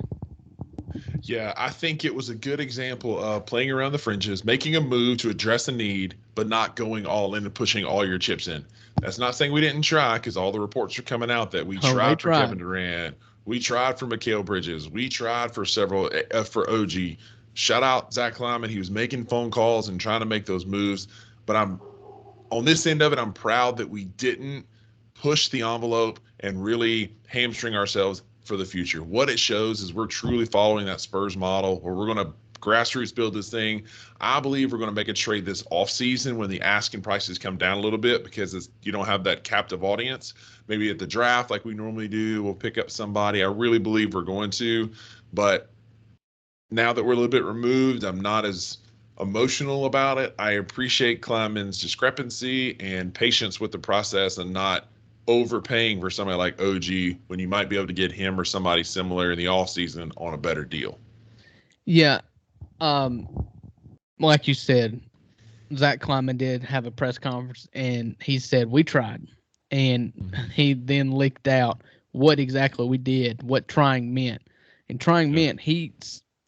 Yeah, I think it was a good example of playing around the fringes, making a move to address a need, but not going all in and pushing all your chips in. That's not saying we didn't try, because all the reports are coming out that we tried for Kevin Durant, we tried for Mikal Bridges, we tried for several for OG. Shout out Zach Kleiman. He was making phone calls and trying to make those moves. But on this end of it, I'm proud that we didn't push the envelope and really hamstring ourselves for the future. What it shows is we're truly following that Spurs model where we're going to grassroots build this thing. I believe we're going to make a trade this offseason when the asking prices come down a little bit because you don't have that captive audience. maybe at the draft like we normally do. We'll pick up somebody. I really believe we're going to, but now that we're a little bit removed, I'm not as emotional about it. I appreciate Kleiman's discrepancy and patience with the process and not overpaying for somebody like OG when you might be able to get him or somebody similar in the offseason on a better deal. Yeah. Like you said, Zach Kleiman did have a press conference and he said, we tried. And he then leaked out what exactly we did, what trying meant. And trying meant he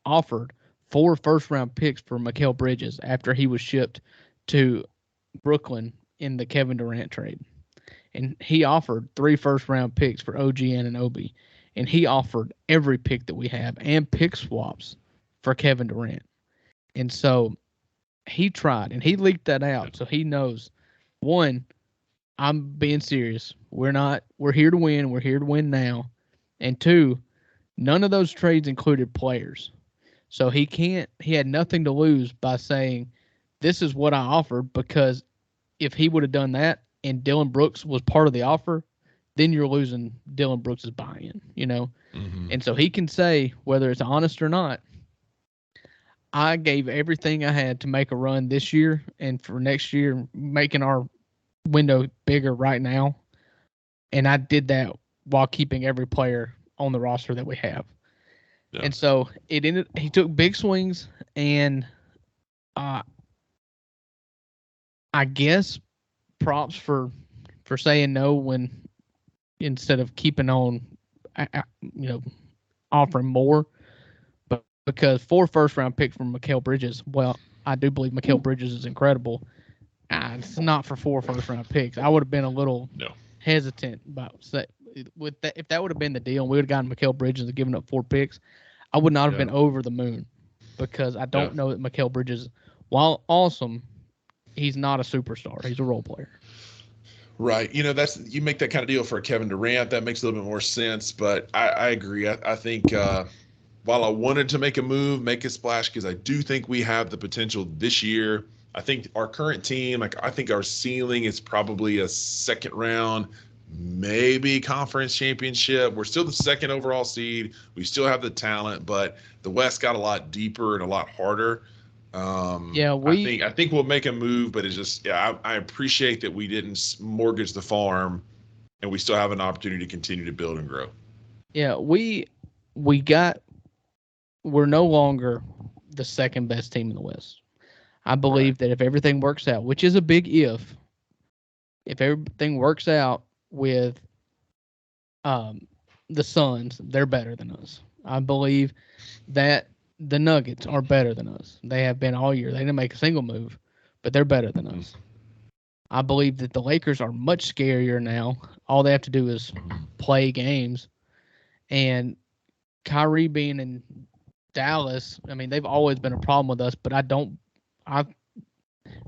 offered 4 first-round picks for Mikal Bridges after he was shipped to Brooklyn in the Kevin Durant trade. And he offered 3 first-round picks for OG and Obi. And he offered every pick that we have and pick swaps for Kevin Durant. And so he tried, and he leaked that out, so he knows. One, I'm being serious. We're here to win. We're here to win now. And 2, none of those trades included players. So he had nothing to lose by saying, this is what I offered, because if he would have done that and Dylan Brooks was part of the offer, then you're losing Dylan Brooks' buy-in, And so he can say, whether it's honest or not, I gave everything I had to make a run this year and for next year, making our window bigger right now. And I did that while keeping every player on the roster that we have. Yeah. And so he took big swings, and I guess props for saying no when instead of keeping on, offering more. But because 4 first-round picks from Mikal Bridges, well, I do believe Mikal Bridges is incredible. It's not for 4 first-round picks. I would have been a little hesitant about with that. If that would have been the deal and we would have gotten Mikal Bridges and given up 4 picks, I would not have been over the moon, because I don't know that Mikal Bridges, while awesome, he's not a superstar. He's a role player. Right. You make that kind of deal for a Kevin Durant. That makes a little bit more sense. But I agree. I think while I wanted to make a move, make a splash, because I do think we have the potential this year. I think our current team, I think our ceiling is probably a second round, maybe conference championship. We're still the 2nd overall seed. We still have the talent, but the West got a lot deeper and a lot harder. I think we'll make a move, but it's just, I appreciate that we didn't mortgage the farm, and we still have an opportunity to continue to build and grow. Yeah, we're no longer the 2nd best team in the West. I believe that if everything works out, which is a big if everything works out with the Suns, they're better than us. I believe that the Nuggets are better than us. They have been all year. They didn't make a single move, but they're better than us. I believe that the Lakers are much scarier now. All they have to do is play games. And Kyrie being in Dallas, I mean, they've always been a problem with us, but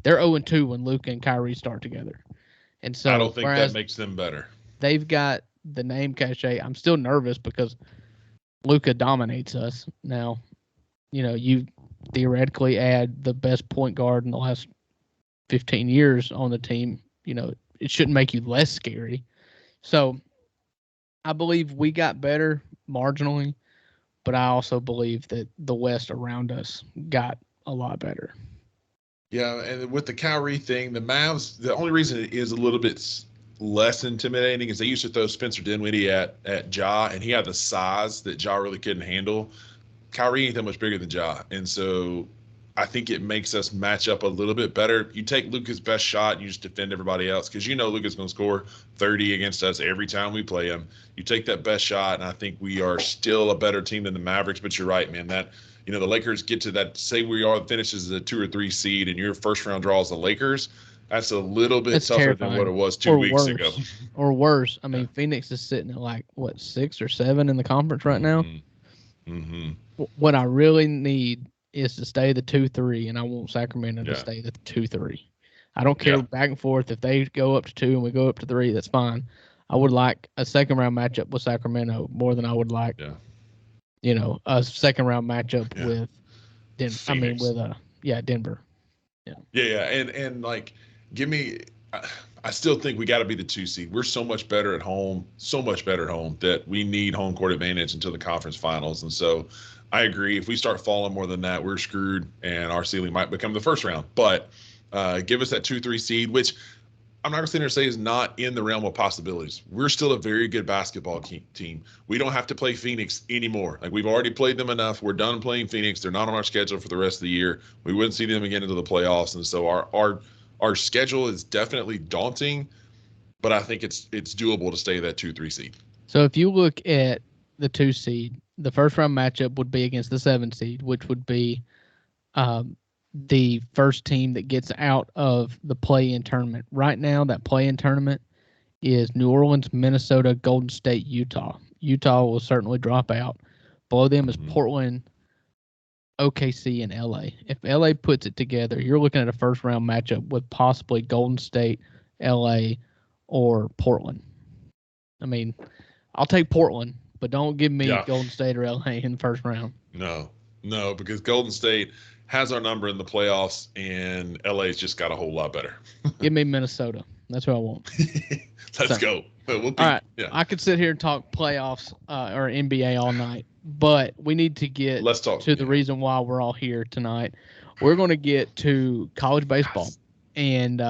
they're 0-2 when Luka and Kyrie start together. And so I don't think that makes them better. They've got the name cachet. I'm still nervous because Luka dominates us now. You theoretically add the best point guard in the last 15 years on the team. It shouldn't make you less scary. So I believe we got better marginally, but I also believe that the West around us got a lot better. Yeah, and with the Kyrie thing, the Mavs, the only reason it is a little bit less intimidating is they used to throw Spencer Dinwiddie at Ja, and he had the size that Ja really couldn't handle. Kyrie ain't that much bigger than Ja, and so I think it makes us match up a little bit better. You take Luka's best shot and you just defend everybody else, because Luka's going to score 30 against us every time we play him. You take that best shot, and I think we are still a better team than the Mavericks. But you're right, man. That the Lakers get to that. Say finishes as a 2 or 3 seed, and your first round draws the Lakers. That's a little bit tougher terrifying. Than what it was 2 weeks ago. Or worse. I mean, Phoenix is sitting at 6 or 7 in the conference right now. Mm-hmm. What I really need is to stay the 2-3, and I want Sacramento to stay the 2-3. I don't care back and forth. If they go up to 2 and we go up to 3, that's fine. I would like a second round matchup with Sacramento more than I would like, a second round matchup with Denver. Denver. Yeah. And give me. I still think we got to be the 2 seed. We're so much better at home, that we need home court advantage until the conference finals. And so I agree. If we start falling more than that, we're screwed, and our ceiling might become the first round. But give us that 2-3 seed, which I'm not going to sit here and say is not in the realm of possibilities. We're still a very good basketball team. We don't have to play Phoenix anymore. Like, we've already played them enough. We're done playing Phoenix. They're not on our schedule for the rest of the year. We wouldn't see them again into the playoffs. And so our schedule is definitely daunting, but I think it's doable to stay that 2-3 seed. So if you look at the 2 seed, the first round matchup would be against the 7 seed, which would be the first team that gets out of the play-in tournament. Right now, that play-in tournament is New Orleans, Minnesota, Golden State, Utah. Utah will certainly drop out. Below them is Portland, OKC, and LA. If LA puts it together, you're looking at a first-round matchup with possibly Golden State, LA, or Portland. I mean, I'll take Portland, but don't give me Golden State or LA in the first round. No, because Golden State has our number in the playoffs, and LA's just got a whole lot better. Give me Minnesota. That's what I want. Let's go. All right. Yeah. I could sit here and talk playoffs or NBA all night, but we need to get to the reason why we're all here tonight. We're going to get to college baseball. Yes. And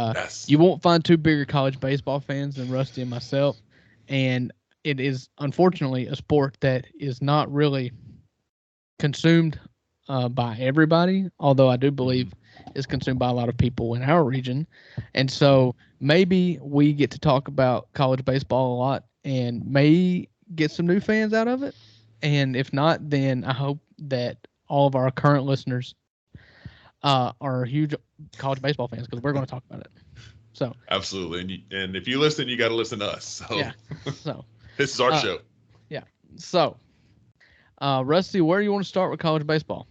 you won't find two bigger college baseball fans than Rusty and myself. And it is, unfortunately, a sport that is not really consumed by everybody, although I do believe is consumed by a lot of people in our region. And so maybe we get to talk about college baseball a lot and may get some new fans out of it. And if not, then I hope that all of our current listeners are huge college baseball fans, because we're going to talk about it. So absolutely. And if you listen, you got to listen to us. So yeah. So this is our show. Yeah. So Rusty, where do you want to start with college baseball?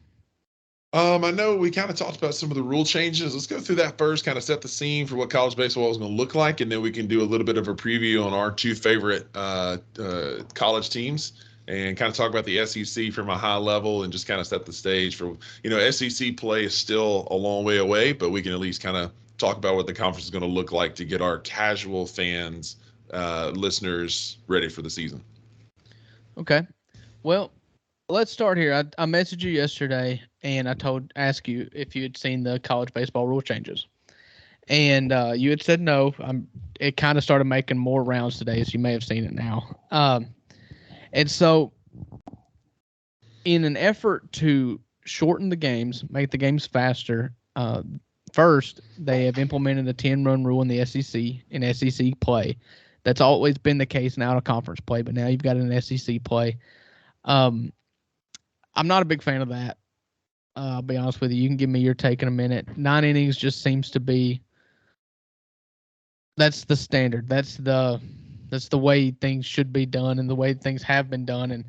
I know we kind of talked about some of the rule changes. Let's go through that first, kind of set the scene for what college baseball is going to look like, and then we can do a little bit of a preview on our two favorite college teams and kind of talk about the SEC from a high level and just kind of set the stage for, SEC play is still a long way away, but we can at least kind of talk about what the conference is going to look like to get our casual fans, listeners ready for the season. Okay. Well, let's start here. I messaged you yesterday, and I asked you if you had seen the college baseball rule changes, and you had said no. It kind of started making more rounds today, so you may have seen it now. And so, in an effort to shorten the games, make the games faster, first they have implemented a 10-run rule in the SEC in SEC play. That's always been the case in out-of-conference play, but now you've got an SEC play. I'm not a big fan of that. I'll be honest with you. You can give me your take in a minute. 9 innings just seems to be that's the standard. That's the way things should be done and the way things have been done.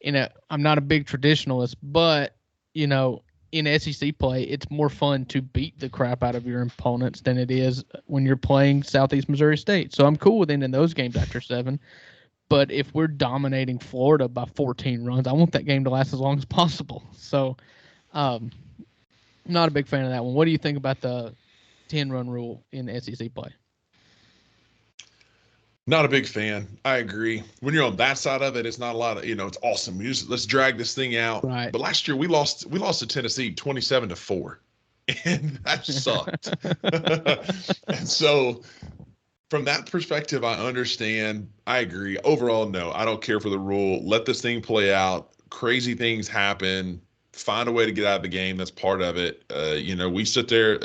And I'm not a big traditionalist, but in SEC play, it's more fun to beat the crap out of your opponents than it is when you're playing Southeast Missouri State. So I'm cool with ending those games after 7. But if we're dominating Florida by 14 runs, I want that game to last as long as possible. So I'm not a big fan of that one. What do you think about the 10-run rule in SEC play? Not a big fan. I agree. When you're on that side of it, it's not a lot of, it's awesome. Let's drag this thing out. Right. But last year we lost to Tennessee 27-4. And that sucked. And so from that perspective, I understand. I agree. Overall, no, I don't care for the rule. Let this thing play out. Crazy things happen. Find a way to get out of the game. That's part of it. We sit there.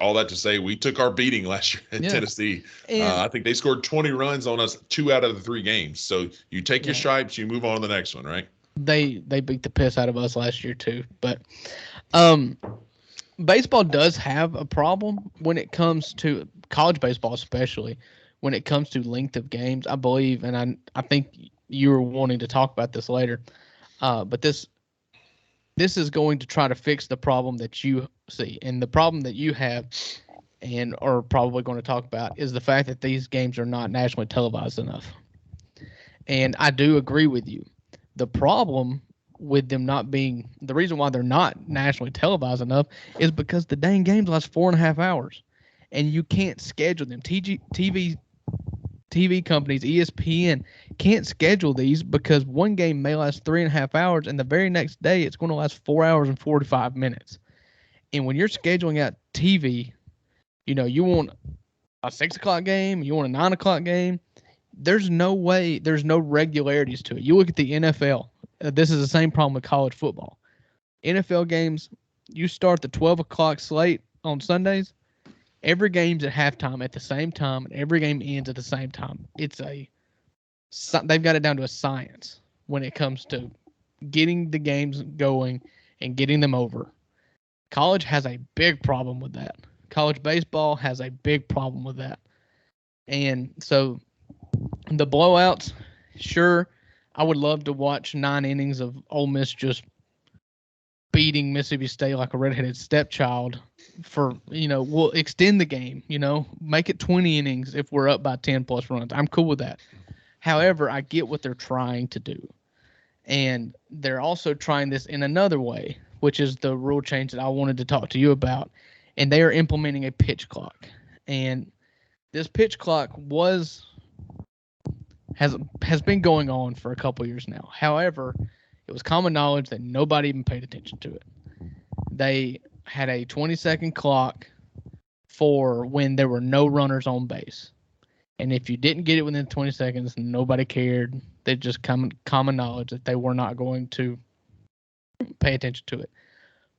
All that to say, we took our beating last year in Tennessee. I think they scored 20 runs on us 2 out of the 3 games. So you take your stripes, you move on to the next one, right? They beat the piss out of us last year too. But baseball does have a problem when it comes to college baseball, especially when it comes to length of games. I believe, and I think you were wanting to talk about this later, but this is going to try to fix the problem that you see. And the problem that you have and are probably going to talk about is the fact that these games are not nationally televised enough. And I do agree with you. The problem with them not being – the reason why they're not nationally televised enough is because the dang games last 4.5 hours. and you can't schedule them. TV companies, ESPN, can't schedule these because one game may last 3.5 hours, and the very next day it's going to last 4 hours and 45 minutes. And when you're scheduling out TV, you want a 6 o'clock game, you want a 9 o'clock game. There's no way, there's no regularities to it. You look at the NFL. This is the same problem with college football. NFL games, you start the 12 o'clock slate on Sundays. Every game's at halftime at the same time, and every game ends at the same time. They've got it down to a science when it comes to getting the games going and getting them over. College has a big problem with that. College baseball has a big problem with that. And so the blowouts, sure, I would love to watch 9 innings of Ole Miss just beating Mississippi State like a redheaded stepchild we'll extend the game, make it 20 innings if we're up by 10 plus runs. I'm cool with that. However, I get what they're trying to do. And they're also trying this in another way, which is the rule change that I wanted to talk to you about. And they are implementing a pitch clock. And this pitch clock has been going on for a couple years now. However, it was common knowledge that nobody even paid attention to it. They had a 20-second clock for when there were no runners on base. And if you didn't get it within 20 seconds, nobody cared. They just common knowledge that they were not going to pay attention to it.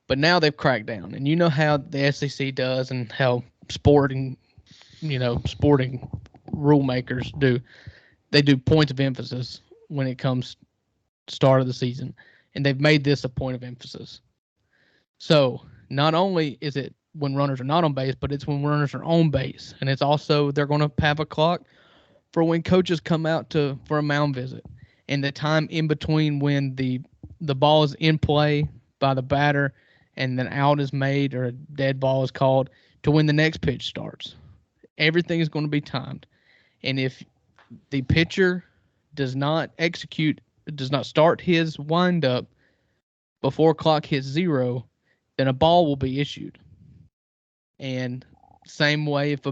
But now they've cracked down. And you know how the SEC does and how sporting rule makers do. They do points of emphasis when it comes start of the season. And they've made this a point of emphasis. So not only is it when runners are not on base, but it's when runners are on base. And it's also they're going to have a clock for when coaches come out for a mound visit. And the time in between when the ball is in play by the batter and then out is made or a dead ball is called to when the next pitch starts. Everything is going to be timed. And if the pitcher does not start his windup before clock hits 0, then a ball will be issued. And same way, if a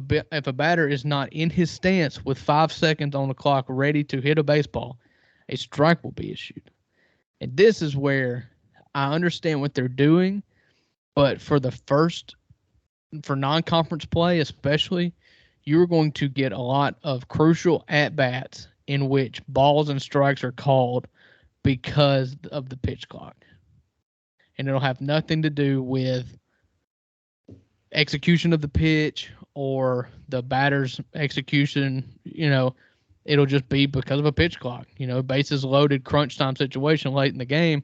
batter is not in his stance with 5 seconds on the clock ready to hit a baseball, a strike will be issued. And this is where I understand what they're doing, but for non-conference play especially, you're going to get a lot of crucial at-bats in which balls and strikes are called because of the pitch clock. And it'll have nothing to do with execution of the pitch or the batter's execution. It'll just be because of a pitch clock. Bases loaded, crunch time situation late in the game,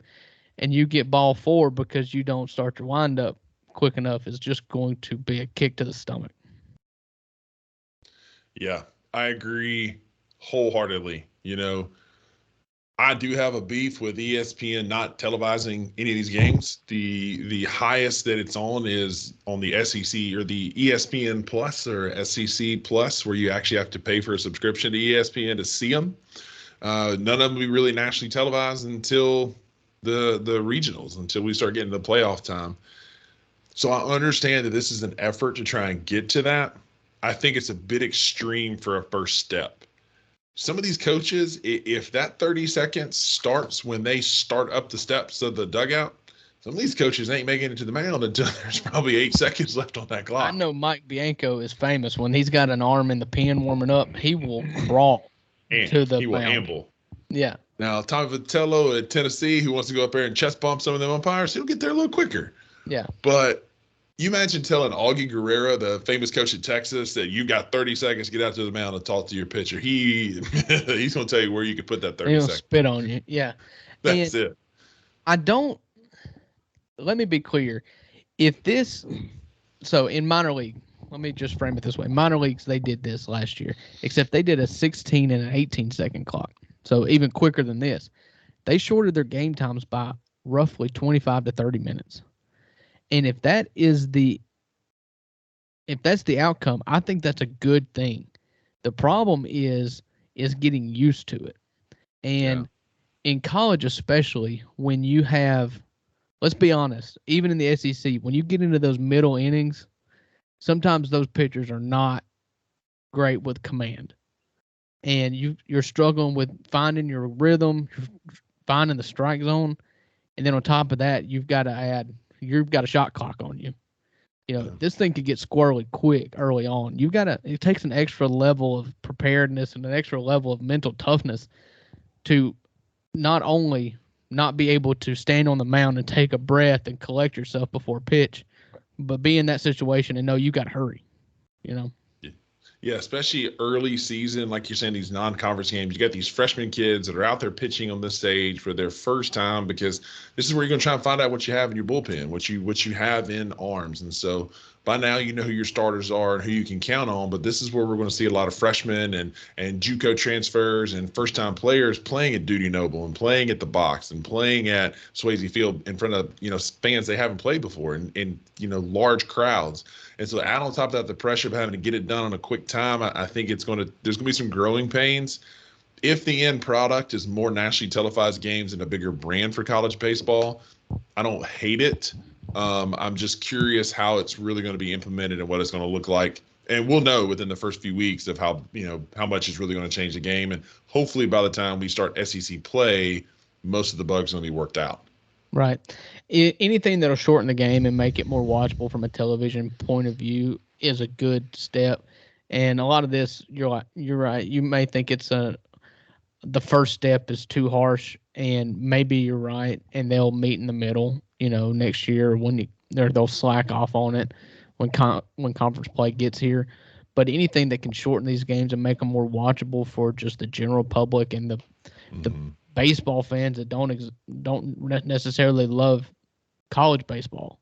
and you get ball 4 because you don't start your windup quick enough is just going to be a kick to the stomach. Yeah, I agree wholeheartedly. I do have a beef with ESPN not televising any of these games. The highest that it's on is on the SEC or the ESPN Plus or SEC Plus, where you actually have to pay for a subscription to ESPN to see them. None of them will be really nationally televised until the regionals, until we start getting the playoff time. So I understand that this is an effort to try and get to that. I think it's a bit extreme for a first step. Some of these coaches, if that 30 seconds starts when they start up the steps of the dugout, some of these coaches ain't making it to the mound until there's probably 8 seconds left on that clock. I know Mike Bianco is famous. When he's got an arm in the pen warming up, he will crawl to the mound. He will amble. Yeah. Now, Tommy Vitello at Tennessee, who wants to go up there and chest bump some of them umpires, he'll get there a little quicker. Yeah. But you imagine telling Augie Guerrero, the famous coach at Texas, that you got 30 seconds to get out to the mound and talk to your pitcher. He's going to tell you where you can put that 30 seconds. He'll spit on you. Yeah. That's it. Let me be clear. So in minor league, let me just frame it this way. Minor leagues, they did this last year, except they did a 16 and an 18-second clock. So even quicker than this. They shorted their game times by roughly 25 to 30 minutes. And if that's the outcome, I think that's a good thing. The problem is getting used to it. And in college especially, when you have, let's be honest, even in the SEC, when you get into those middle innings, sometimes those pitchers are not great with command, and you're struggling with finding your rhythm, finding the strike zone, and then on top of that, you've got a shot clock on you. Yeah. This thing could get squirrely quick early on. It takes an extra level of preparedness and an extra level of mental toughness to not only not be able to stand on the mound and take a breath and collect yourself before pitch, but be in that situation and know you got to hurry. You know. Yeah, especially early season, like you're saying, these non-conference games. You got these freshman kids that are out there pitching on this stage for their first time, because this is where you're going to try and find out what you have in your bullpen, what you have in arms. And so by now you know who your starters are and who you can count on. But this is where we're going to see a lot of freshmen and JUCO transfers and first-time players playing at Duty Noble and playing at the box and playing at Swayze Field in front of fans they haven't played before, and large crowds. And so add on top of that the pressure of having to get it done in a quick time, I think there's going to be some growing pains. If the end product is more nationally televised games and a bigger brand for college baseball, I don't hate it. I'm just curious how it's really going to be implemented and what it's going to look like. And we'll know within the first few weeks of how much is really going to change the game. And hopefully by the time we start SEC play, most of the bugs will be worked out. Right. Anything that'll shorten the game and make it more watchable from a television point of view is a good step. And a lot of this, you're right. You may think the first step is too harsh, and maybe you're right. And they'll meet in the middle. Next year when they'll slack off on it when conference play gets here. But anything that can shorten these games and make them more watchable for just the general public and the baseball fans that don't necessarily love college baseball.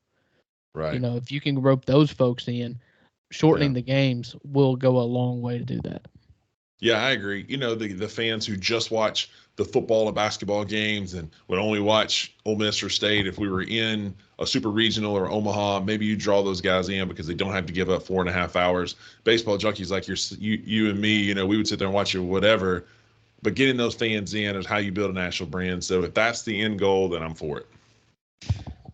Right. If you can rope those folks in, shortening the games will go a long way to do that. Yeah, I agree. The fans who just watch the football and basketball games and would only watch Ole Miss or State, if we were in a super regional or Omaha, maybe you draw those guys in because they don't have to give up 4.5 hours. Baseball junkies like you and me, we would sit there and watch it, whatever. But getting those fans in is how you build a national brand. So if that's the end goal, then I'm for it.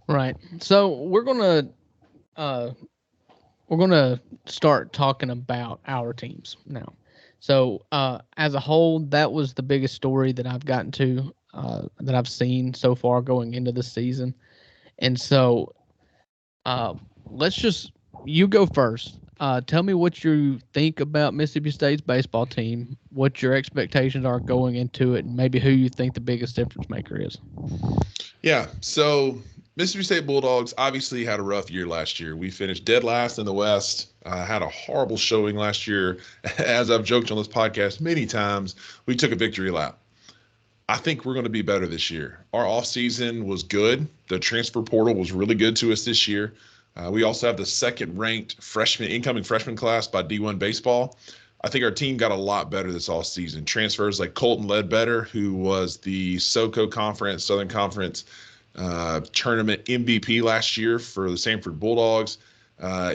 Right. So we're gonna start talking about our teams now. So as a whole, that was the biggest story that I've gotten to, that I've seen so far going into the season. And so you go first. Tell me what you think about Mississippi State's baseball team, what your expectations are going into it, and maybe who you think the biggest difference maker is. Yeah, so Mississippi State Bulldogs obviously had a rough year last year. We finished dead last in the West, had a horrible showing last year. As I've joked on this podcast many times, we took a victory lap. I think we're going to be better this year. Our offseason was good. The transfer portal was really good to us this year. We also have the second-ranked incoming freshman class by D1 Baseball. I think our team got a lot better this offseason. Transfers like Colton Ledbetter, who was the SoCo Conference, Southern Conference tournament MVP last year for the Sanford Bulldogs.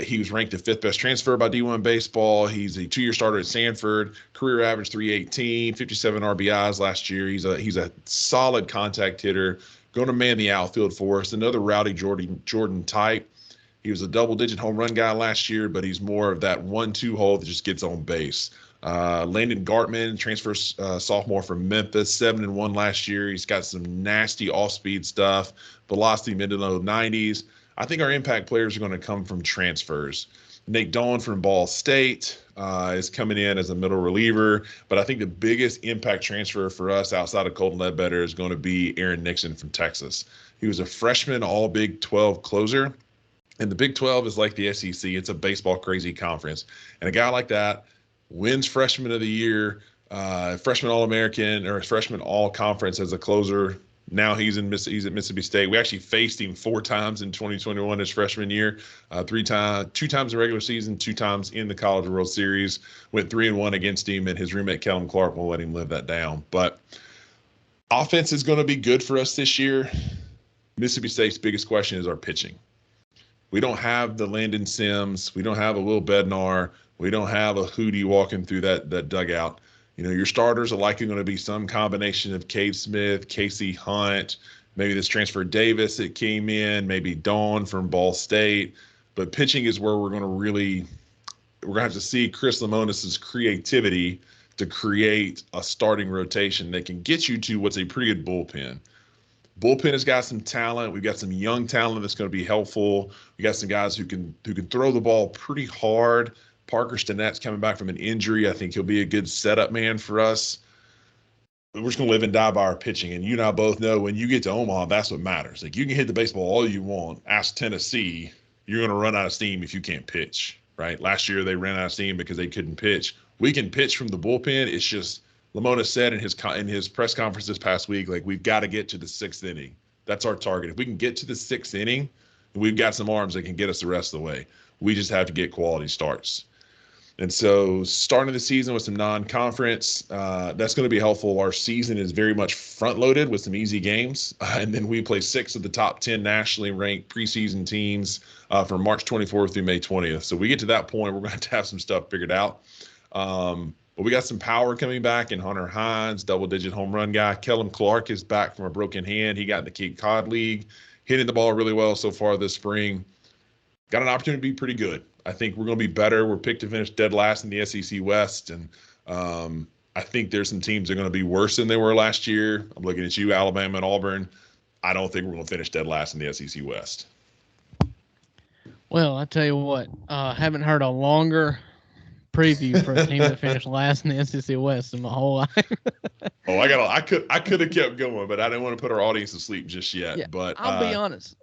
He was ranked the 5th best transfer by D1 Baseball. He's a 2-year starter at Sanford, career average 318, 57 RBIs last year. He's a solid contact hitter, going to man the outfield for us. Another rowdy Jordan type. He was a double-digit home run guy last year, but he's more of that 1-2 hole that just gets on base. Landon Gartman, transfer sophomore from Memphis, 7-1 last year. He's got some nasty off-speed stuff, velocity mid to low 90s. I think our impact players are going to come from transfers. Nate Dawn from Ball State is coming in as a middle reliever, but I think the biggest impact transfer for us outside of Colton Ledbetter is going to be Aaron Nixon from Texas. He was a freshman All Big 12 closer. And the Big 12 is like the SEC. It's a baseball crazy conference. And a guy like that wins Freshman of the Year, Freshman All-American, or Freshman All-Conference as a closer. Now he's at Mississippi State. We actually faced him 4 times in 2021 his freshman year, 2 times in regular season, 2 times in the College World Series. Went 3-1 against him, and his roommate Kellen Clark won't let him live that down. But offense is going to be good for us this year. Mississippi State's biggest question is our pitching. We don't have the Landon Sims. We don't have a Will Bednar. We don't have a Hootie walking through that dugout. Your starters are likely going to be some combination of Cade Smith, Casey Hunt, maybe this transfer Davis that came in, maybe Dawn from Ball State. But pitching is where we're going to have to see Chris Lemonis's creativity to create a starting rotation that can get you to what's a pretty good bullpen. Bullpen has got some talent. We've got some young talent that's going to be helpful. We got some guys who can throw the ball pretty hard. Parker Stinnette's coming back from an injury. I think he'll be a good setup man for us. We're just going to live and die by our pitching. And you and I both know when you get to Omaha, that's what matters. Like, you can hit the baseball all you want. Ask Tennessee, you're going to run out of steam if you can't pitch, right? Last year they ran out of steam because they couldn't pitch. We can pitch from the bullpen. It's just Lamona said in his press conference this past week, like, we've got to get to the 6th inning. That's our target. If we can get to the 6th inning, we've got some arms that can get us the rest of the way. We just have to get quality starts. And so starting the season with some non-conference, that's going to be helpful. Our season is very much front-loaded with some easy games. And then we play 6 of the top 10 nationally ranked preseason teams from March 24th through May 20th. So we get to that point, we're going to have some stuff figured out. But we got some power coming back in Hunter Hines, double-digit home run guy. Kellum Clark is back from a broken hand. He got in the Cape Cod League, hitting the ball really well so far this spring. Got an opportunity to be pretty good. I think we're going to be better. We're picked to finish dead last in the SEC West, and I think there's some teams that are going to be worse than they were last year. I'm looking at you, Alabama and Auburn. I don't think we're going to finish dead last in the SEC West. Well, I tell you what, haven't heard a longer preview for a team that finished last in the SEC West in my whole life. I could have kept going, but I didn't want to put our audience to sleep just yet. Yeah, but I'll be honest,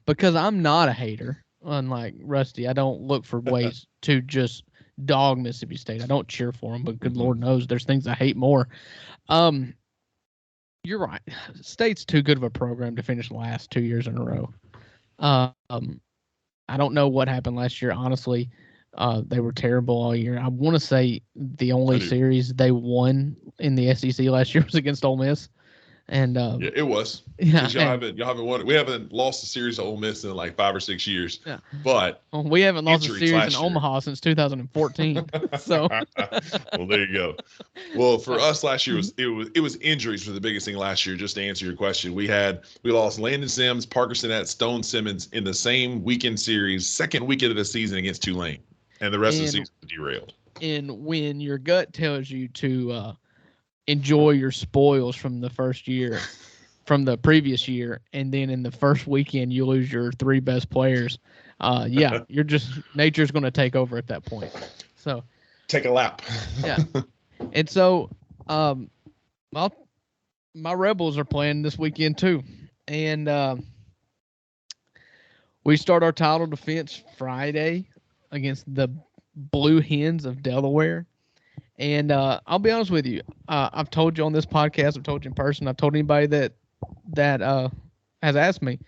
because I'm not a hater. Unlike Rusty, I don't look for ways to just dog Mississippi State. I don't cheer for them, but good Lord knows there's things I hate more. You're right. State's too good of a program to finish last 2 years in a row. I don't know what happened last year. Honestly, they were terrible all year. I want to say the only series they won in the SEC last year was against Ole Miss. And yeah, it was. Yeah, y'all haven't won. We haven't lost a series to Ole Miss in like 5 or 6 years. Yeah, but we haven't lost a series in Omaha since 2014. So, well, there you go. Well, for us last year it was injuries were the biggest thing last year. Just to answer your question, we lost Landon Sims, Parker Stinnette, Stone Simmons in the same weekend series, second weekend of the season against Tulane, and the rest of the season was derailed. And when your gut tells you to enjoy your spoils from the first year, from the previous year, and then in the first weekend you lose your 3 best players, you're just nature's going to take over at that point. So take a lap. Yeah. And so my Rebels are playing this weekend too, and we start our title defense Friday against the Blue Hens of Delaware. And I'll be honest with you. I've told you on this podcast. I've told you in person. I've told anybody that has asked me.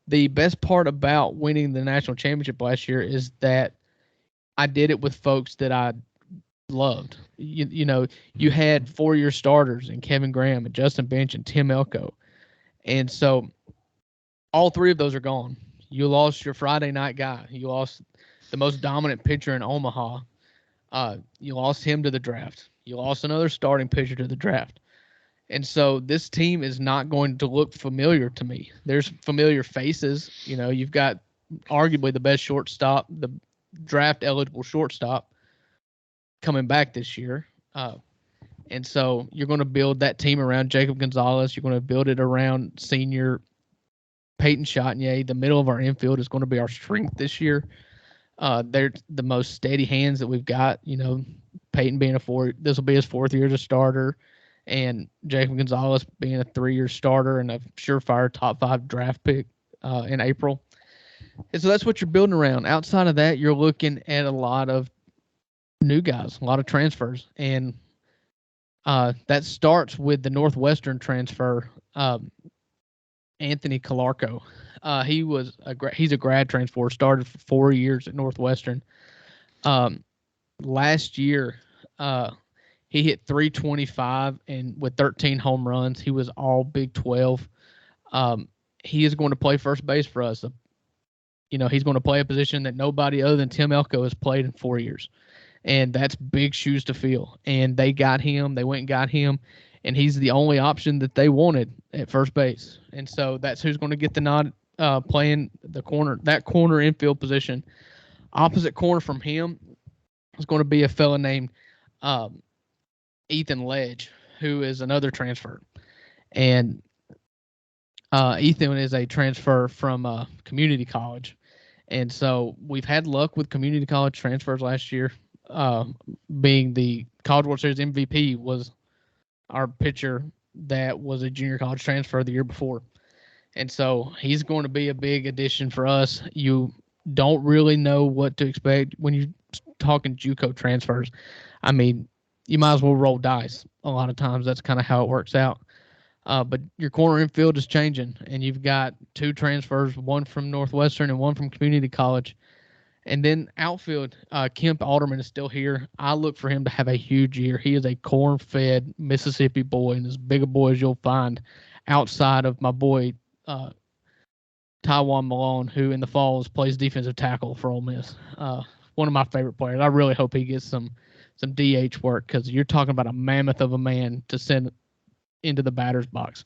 The best part about winning the national championship last year is that I did it with folks that I loved. You know, you had 4-year starters and Kevin Graham and Justin Bench and Tim Elko. And so all 3 of those are gone. You lost your Friday night guy. You lost the most dominant pitcher in Omaha. You lost him to the draft. You lost another starting pitcher to the draft. And so this team is not going to look familiar to me. There's familiar faces. You know, you've got arguably the best shortstop, the draft-eligible shortstop coming back this year. And so you're going to build that team around Jacob Gonzalez. You're going to build it around senior Peyton Chatinier. The middle of our infield is going to be our strength this year. They're the most steady hands that we've got. You know, Peyton being this will be his 4th year as a starter, and Jacob Gonzalez being a 3-year starter and a surefire top 5 draft pick in April. And so that's what you're building around. Outside of that, you're looking at a lot of new guys, a lot of transfers, and that starts with the Northwestern transfer, Anthony Calarco. He's a grad transfer, started for 4 years at Northwestern. Last year, he hit 325 and with 13 home runs. He was all Big 12. He is going to play first base for us. You know, he's going to play a position that nobody other than Tim Elko has played in 4 years. And that's big shoes to fill. And they got him. They went and got him. And he's the only option that they wanted at first base. And so that's who's going to get the nod playing that corner infield position. Opposite corner from him is going to be a fella named um, Ethan Ledge, who is another transfer. And Ethan is a transfer from community college. And so we've had luck with community college transfers last year. Being the College World Series MVP was our pitcher that was a junior college transfer the year before. And so he's going to be a big addition for us. You don't really know what to expect when you're talking JUCO transfers. I mean, you might as well roll dice. A lot of times that's kind of how it works out. But your corner infield is changing, and you've got two transfers, one from Northwestern and one from community college. And then outfield, Kemp Alderman is still here. I look for him to have a huge year. He is a corn-fed Mississippi boy, and as big a boy as you'll find outside of my boy Taiwan Malone, who in the falls plays defensive tackle for Ole Miss. One of my favorite players. I really hope he gets some DH work, because you're talking about a mammoth of a man to send into the batter's box.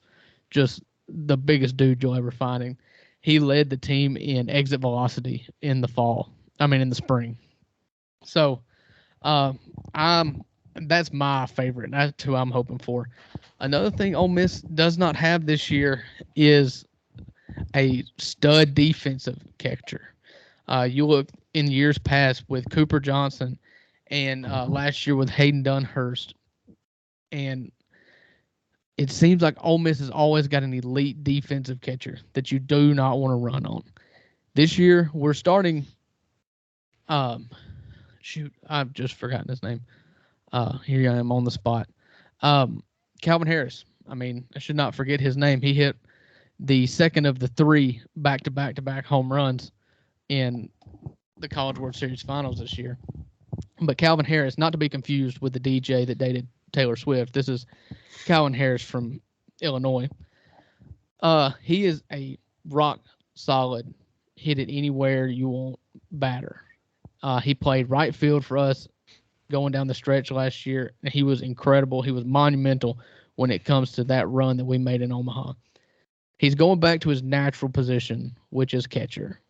Just the biggest dude you'll ever find. And he led the team in exit velocity in the spring. So that's my favorite. That's who I'm hoping for. Another thing Ole Miss does not have this year is a stud defensive catcher. You look in years past with Cooper Johnson and last year with Hayden Dunhurst, and it seems like Ole Miss has always got an elite defensive catcher that you do not want to run on. This year, we're starting. I've just forgotten his name. Here I am on the spot. Calvin Harris. I mean, I should not forget his name. He hit the second of the 3 back-to-back home runs in the College World Series Finals this year. But Calvin Harris, not to be confused with the DJ that dated Taylor Swift. This is Calvin Harris from Illinois. He is a rock solid, hit it anywhere you want batter. He played right field for us going down the stretch last year, and he was incredible. He was monumental when it comes to that run that we made in Omaha. He's going back to his natural position, which is catcher.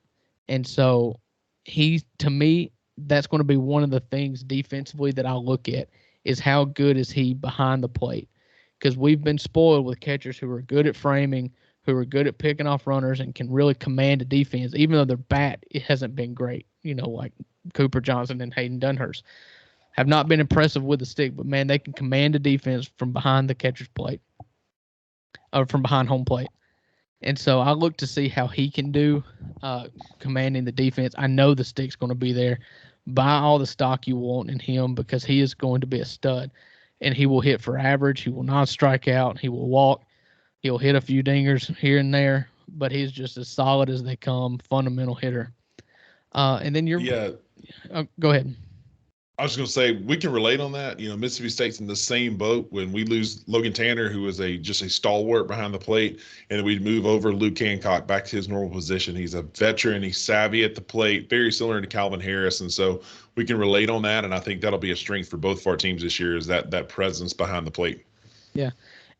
And so to me, that's going to be one of the things defensively that I'll look at, is how good is he behind the plate. Because we've been spoiled with catchers who are good at framing, who are good at picking off runners and can really command a defense, even though their bat it hasn't been great. Like Cooper Johnson and Hayden Dunhurst have not been impressive with the stick, but man, they can command a defense from behind the catcher's plate, or from behind home plate. And so I look to see how he can do commanding the defense. I know the stick's going to be there. Buy all the stock you want in him, because he is going to be a stud. And he will hit for average. He will not strike out. He will walk. He'll hit a few dingers here and there, but he's just as solid as they come, fundamental hitter. And then go ahead. I was going to say, we can relate on that. Mississippi State's in the same boat when we lose Logan Tanner, who is just a stalwart behind the plate, and then we move over Luke Hancock back to his normal position. He's a veteran. He's savvy at the plate, very similar to Calvin Harris. And so we can relate on that, and I think that'll be a strength for both of our teams this year, is that presence behind the plate. Yeah.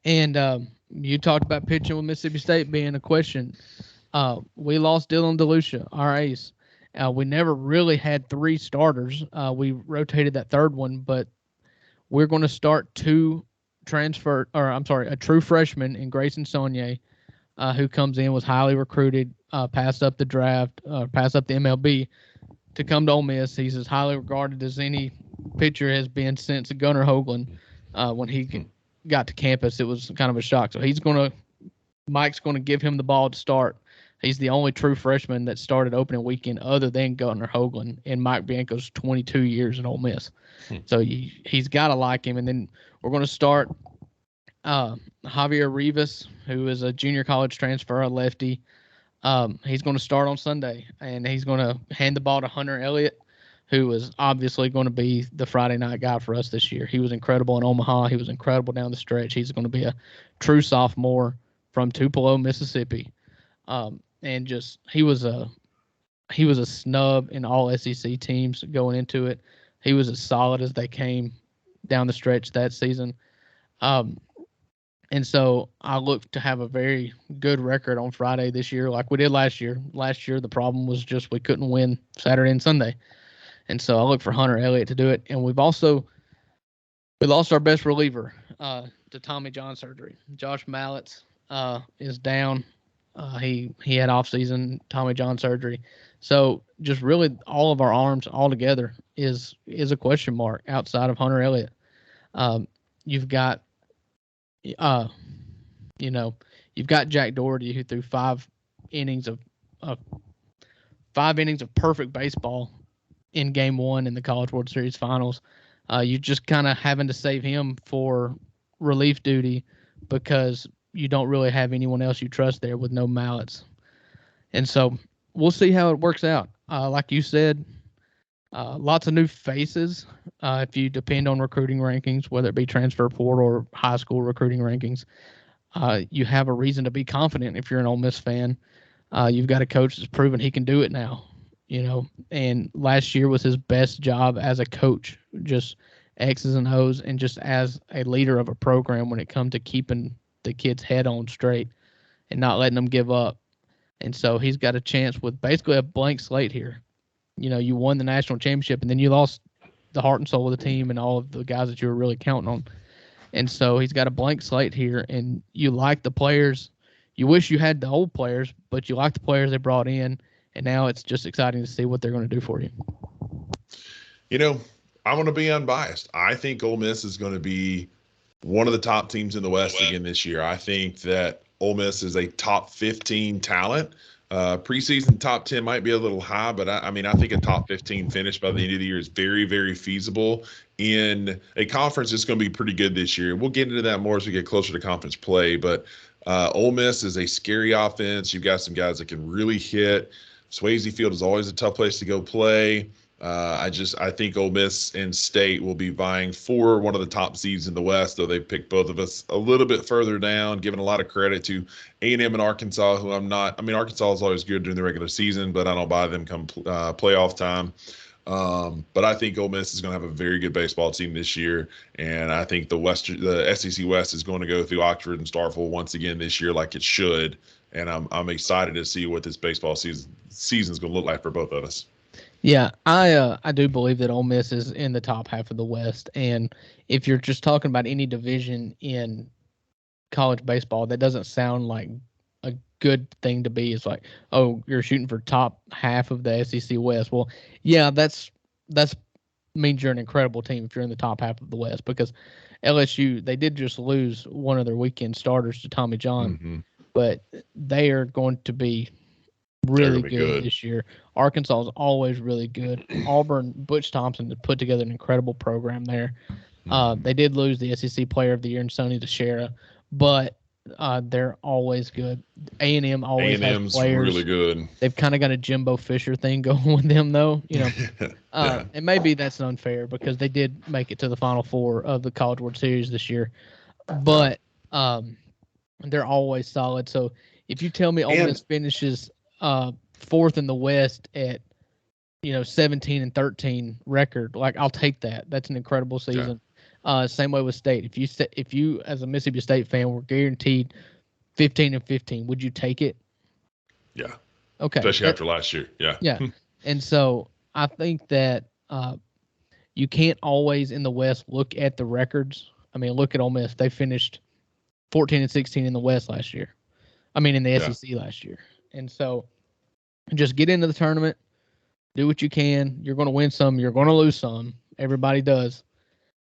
And you talked about pitching with Mississippi State being a question. We lost Dylan DeLucia, our ace. We never really had 3 starters. We rotated that third one, but we're going to start a true freshman in Grayson Saunier, who comes in, was highly recruited, passed up the draft, passed up the MLB to come to Ole Miss. He's as highly regarded as any pitcher has been since Gunnar Hoagland. When he got to campus, it was kind of a shock. So Mike's going to give him the ball to start. He's the only true freshman that started opening weekend other than Gunnar Hoagland, and Mike Bianco's 22 years in Ole Miss. So he's got to like him. And then we're going to start Javier Rivas, who is a junior college transfer, a lefty. He's going to start on Sunday, and he's going to hand the ball to Hunter Elliott, who is obviously going to be the Friday night guy for us this year. He was incredible in Omaha. He was incredible down the stretch. He's going to be a true sophomore from Tupelo, Mississippi. And just he was a snub in all SEC teams going into it. He was as solid as they came down the stretch that season. And so I look to have a very good record on Friday this year, like we did last year. Last year, the problem was just we couldn't win Saturday and Sunday. And so I look for Hunter Elliott to do it. And we lost our best reliever to Tommy John surgery. Josh Mallett is down. He had off season Tommy John surgery. So just really all of our arms all together is a question mark outside of Hunter Elliott. You've got uh, you know, you've got Jack Doherty who threw of 5 innings of perfect baseball in Game 1 in the College World Series Finals. You just kind of having to save him for relief duty because you don't really have anyone else you trust there with no mallets. And so we'll see how it works out. Like you said, lots of new faces. If you depend on recruiting rankings, whether it be transfer portal or high school recruiting rankings, you have a reason to be confident if you're an Ole Miss fan. You've got a coach that's proven he can do it now, and last year was his best job as a coach, just X's and O's, and just as a leader of a program when it comes to keeping the kids' head on straight and not letting them give up. And so he's got a chance with basically a blank slate here. You won the national championship and then you lost the heart and soul of the team and all of the guys that you were really counting on. And so he's got a blank slate here, and you like the players. You wish you had the old players, but you like the players they brought in, and now it's just exciting to see what they're going to do for you. I want to be unbiased. I think Ole Miss is going to be one of the top teams in the West again this year. I think that Ole Miss is a top 15 talent. Preseason top 10 might be a little high, but I think a top 15 finish by the end of the year is very, very feasible in a conference that's going to be pretty good this year. We'll get into that more as we get closer to conference play, but Ole Miss is a scary offense. You've got some guys that can really hit. Swayze Field is always a tough place to go play. I think Ole Miss and State will be vying for one of the top seeds in the West, though they've picked both of us a little bit further down, giving a lot of credit to A&M and Arkansas, who I'm not. Arkansas is always good during the regular season, but I don't buy them come playoff time. But I think Ole Miss is going to have a very good baseball team this year, and I think the SEC West is going to go through Oxford and Starkville once again this year, like it should. And I'm excited to see what this baseball season is going to look like for both of us. Yeah, I do believe that Ole Miss is in the top half of the West, and if you're just talking about any division in college baseball, that doesn't sound like a good thing to be. It's like, oh, you're shooting for top half of the SEC West. Well, yeah, that's means you're an incredible team if you're in the top half of the West, because LSU, they did just lose one of their weekend starters to Tommy John, but they are going to be really good this year. Arkansas is always really good. Auburn, Butch Thompson has put together an incredible program there. They did lose the SEC Player of the Year in Sonny DeShera, but they're always good. A&M always has players. Really good. They've kind of got a Jimbo Fisher thing going with them, though. And maybe that's unfair because they did make it to the Final Four of the College World Series this year, but they're always solid. So if you tell me Ole Miss finishes fourth in the West at 17-13 record, like, I'll take that. That's an incredible season. Same way with State. If you as a Mississippi State fan were guaranteed 15-15, would you take it? Yeah. Okay. Especially after last year. Yeah. Yeah. And so I think that you can't always in the West look at the records. Look at Ole Miss. They finished 14-16 in the West last year. In the SEC last year. And so just get into the tournament, do what you can. You're going to win some, you're going to lose some. Everybody does.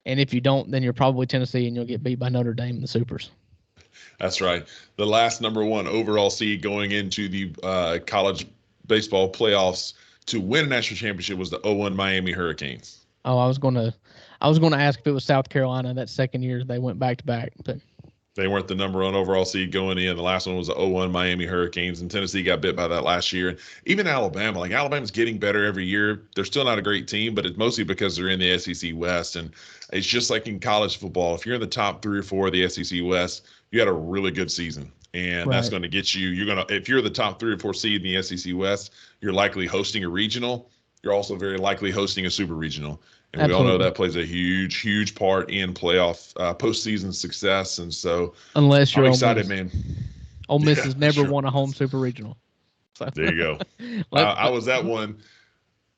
And if you don't, then you're probably Tennessee and you'll get beat by Notre Dame in the Supers. That's right. The last number 1 overall seed going into the college baseball playoffs to win a national championship was the 0-1 Miami Hurricanes. Oh, I was going to ask if it was South Carolina that second year they went back to back, but they weren't the number 1 overall seed going in. The last one was the 0-1 Miami Hurricanes, and Tennessee got bit by that last year. And even Alabama, Alabama's getting better every year. They're still not a great team, but it's mostly because they're in the SEC West. And it's just like in college football. If you're in the top 3 or 4 of the SEC West, you had a really good season. And that's going to get you. If you're the top 3 or 4 seed in the SEC West, you're likely hosting a regional. you're also very likely hosting a super regional. And we all know Absolutely. that plays a huge, huge part in playoff postseason success. And so Unless I'm you're Ole excited, Miss. man. Ole Miss Yeah, has that's never true. won a home super regional. So There you go. I was at one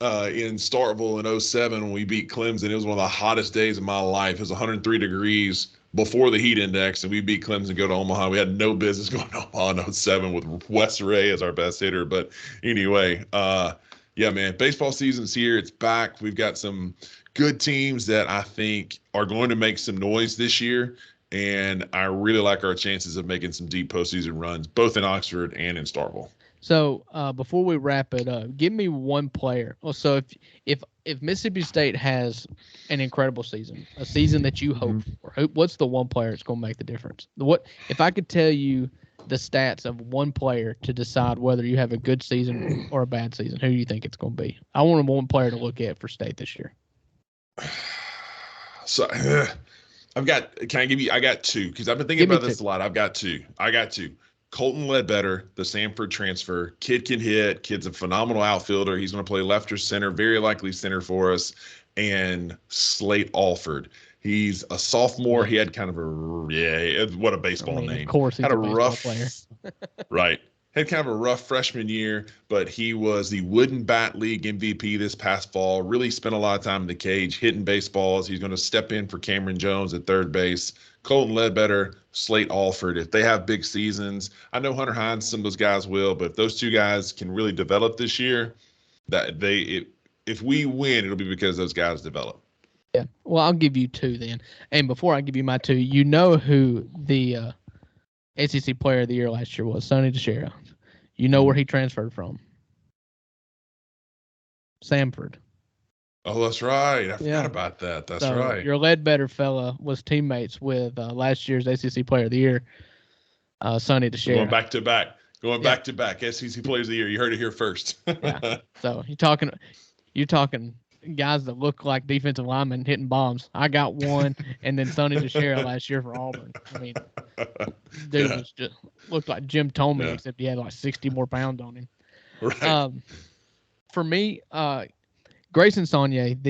in Starkville in '07 when we beat Clemson. It was one of the hottest days of my life. It was 103 degrees before the heat index, and we beat Clemson, go to Omaha. We had no business going to Omaha in '07 with Wes Ray as our best hitter. But anyway, yeah, man, baseball season's here. It's back. We've got some good teams that I think are going to make some noise this year. And I really like our chances of making some deep postseason runs, both in Oxford and in Starkville. So before we wrap it up, give me one player. Well, so if Mississippi State has an incredible season, a season that you hope for, what's the one player that's going to make the difference? What if I could tell you the stats of one player to decide whether you have a good season or a bad season? Who do you think it's going to be? I want one player to look at for State this year. So I've got. Can I give you? I got two because I've been thinking Give me about two. this a lot. I've got two. I got two. Colton Ledbetter, the Samford transfer. Kid can hit. Kid's a phenomenal outfielder. He's going to play left or center, very likely center for us. And Slate Alford. He's a sophomore. He had kind of what a baseball name. Of course, he's Had a a baseball rough player. right. Had kind of a rough freshman year, but he was the Wooden Bat League MVP this past fall. Really spent a lot of time in the cage hitting baseballs. He's going to step in for Cameron Jones at third base. Colton Ledbetter, Slate Alford. If they have big seasons, I know Hunter Hines, some of those guys will, but if those two guys can really develop this year, if we win, it'll be because those guys develop. Yeah. Well, I'll give you two then. And before I give you my two, you know who the SEC Player of the Year last year was? Sonny DeShera. You know where he transferred from? Samford. Oh, that's right. I forgot about that. That's right. Your Ledbetter fella was teammates with last year's SEC Player of the Year, Sonny DeShera. Going back to back. Back to back. SEC Players of the Year. You heard it here first. Yeah. So you're talking guys that look like defensive linemen hitting bombs. I got one, and then Sonny DeShera last year for Auburn. I mean, dude was just looked like Jim Tomey, except he had like 60 more pounds on him. Right. For me, Grayson Saunier,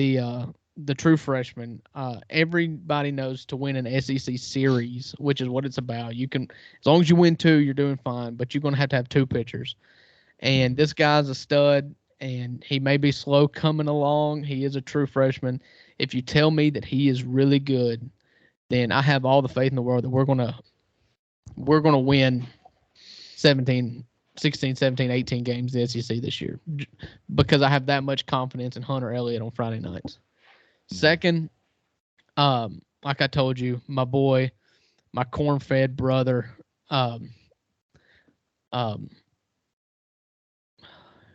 the true freshman, everybody knows to win an SEC series, which is what it's about. You can, as long as you win two, you're doing fine, but you're going to have two pitchers. And this guy's a stud, and he may be slow coming along. He is a true freshman. If you tell me that he is really good, then I have all the faith in the world that we're going to win 16, 17, 18 games in the SEC this year because I have that much confidence in Hunter Elliott on Friday nights. Second, like I told you, my boy, my corn-fed brother,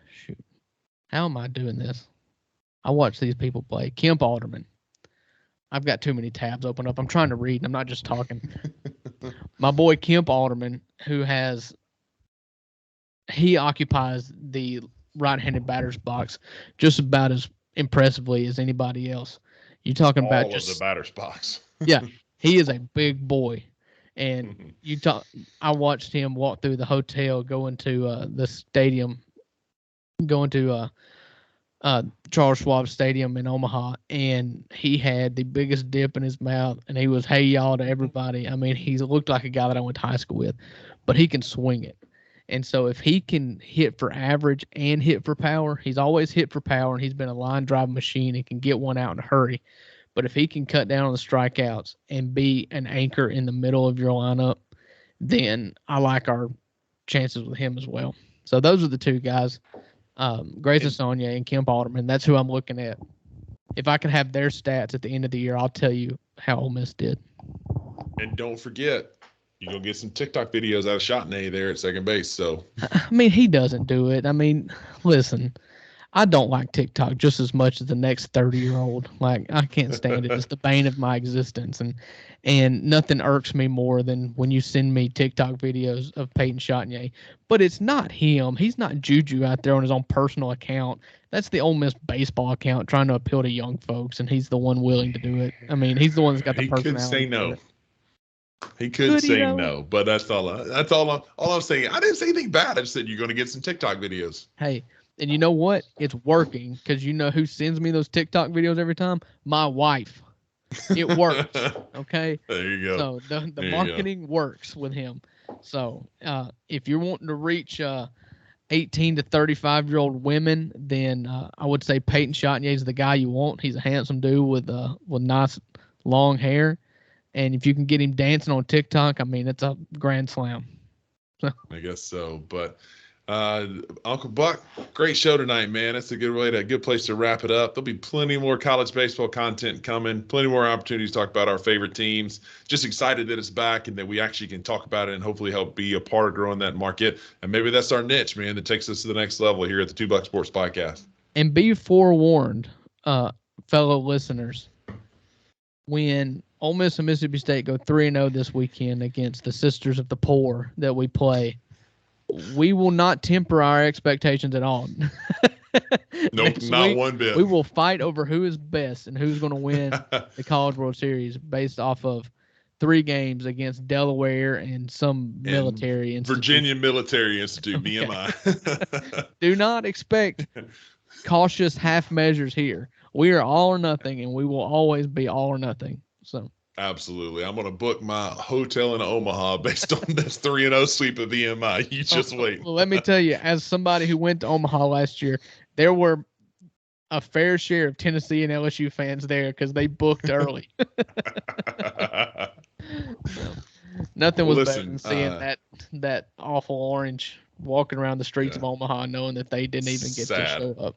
shoot, how am I doing this? I watch these people play. Kemp Alderman. I've got too many tabs open up. I'm trying to read, and I'm not just talking. My boy Kemp Alderman, he occupies the right-handed batter's box just about as impressively as anybody else. You're talking about just the batter's box. Yeah, he is a big boy, and I watched him walk through the hotel, going to the stadium, going to Charles Schwab Stadium in Omaha, and he had the biggest dip in his mouth, and he was hey y'all to everybody. I mean, he looked like a guy that I went to high school with, but he can swing it. And so if he can hit for average and hit for power, he's always hit for power, and he's been a line drive machine and can get one out in a hurry. But if he can cut down on the strikeouts and be an anchor in the middle of your lineup, then I like our chances with him as well. So those are the two guys, Grayson Saunier and Kemp Alderman. That's who I'm looking at. If I can have their stats at the end of the year, I'll tell you how Ole Miss did. And don't forget, you're going to get some TikTok videos out of Shotney there at second base. So, I mean, he doesn't do it. I mean, listen, I don't like TikTok just as much as the next 30-year-old. Like, I can't stand it. It's the bane of my existence. And nothing irks me more than when you send me TikTok videos of Peyton Shotney. But it's not him. He's not Juju out there on his own personal account. That's the Ole Miss baseball account trying to appeal to young folks, and he's the one willing to do it. I mean, he's the one that's got the personality. He could say no. He could say no, but that's all I'm saying. I didn't say anything bad. I just said you're going to get some TikTok videos. Hey, And you know what? It's working because you know who sends me those TikTok videos every time? My wife. It works. Okay. There you go. So the There you go. marketing works with him. So if you're wanting to reach 18 to 35-year-old women, then I would say Peyton Chatinier is the guy you want. He's a handsome dude with nice long hair, and if you can get him dancing on TikTok, I mean, it's a grand slam. I guess so. But Uncle Buck, great show tonight, man. It's a good place to wrap it up. There'll be plenty more college baseball content coming, plenty more opportunities to talk about our favorite teams. Just excited that it's back and that we actually can talk about it and hopefully help be a part of growing that market. And maybe that's our niche, man, that takes us to the next level here at the $2 Sports Podcast. And be forewarned, fellow listeners, when Ole Miss and Mississippi State go 3-0 this weekend against the Sisters of the Poor that we play, we will not temper our expectations at all. Nope, not one bit. We will fight over who is best and who's going to win the College World Series based off of 3 games against Delaware and some military institute. Virginia Military Institute, BMI. Do not expect cautious half measures here. We are all or nothing, and we will always be all or nothing. So. Absolutely. I'm going to book my hotel in Omaha based on this 3-0 sweep of VMI. You just wait. Well, let me tell you, as somebody who went to Omaha last year, there were a fair share of Tennessee and LSU fans there because they booked early. Nothing was better than seeing that awful orange walking around the streets of Omaha knowing that they didn't even get to show up.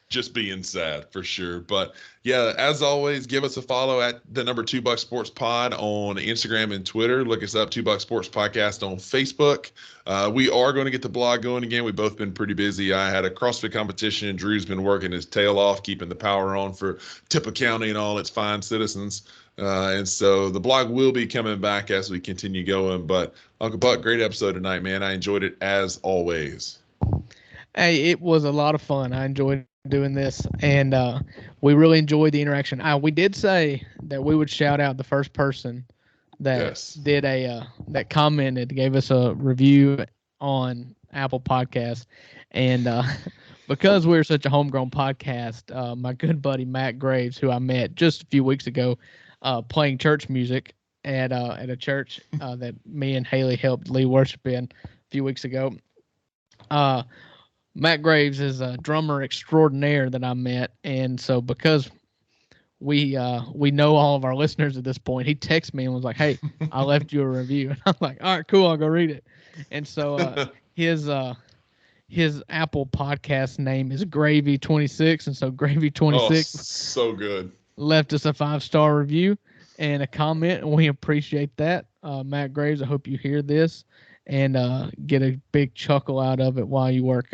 Just being sad for sure. But yeah, as always, give us a follow at the number $2 Sports Pod on Instagram and Twitter. Look us up, $2 Sports Podcast on Facebook. We are going to get the blog going again. We've both been pretty busy. I had a CrossFit competition. Drew's been working his tail off, keeping the power on for Tippah County and all its fine citizens. And so the blog will be coming back as we continue going. But Uncle Buck, great episode tonight, man. I enjoyed it as always. Hey, it was a lot of fun. I enjoyed doing this, and we really enjoyed the interaction. We did say that we would shout out the first person that did that commented, gave us a review on Apple Podcasts, and because we're such a homegrown podcast, my good buddy Matt Graves, who I met just a few weeks ago, playing church music at a church that me and Haley helped lead worship in a few weeks ago. Matt Graves is a drummer extraordinaire that I met, and so because we know all of our listeners at this point, he texted me and was like, "Hey, I left you a review," and I'm like, "All right, cool, I'll go read it." And so his Apple podcast name is Gravy26, and so Gravy26, so good, left us a 5-star review and a comment, and we appreciate that. Matt Graves, I hope you hear this and get a big chuckle out of it while you work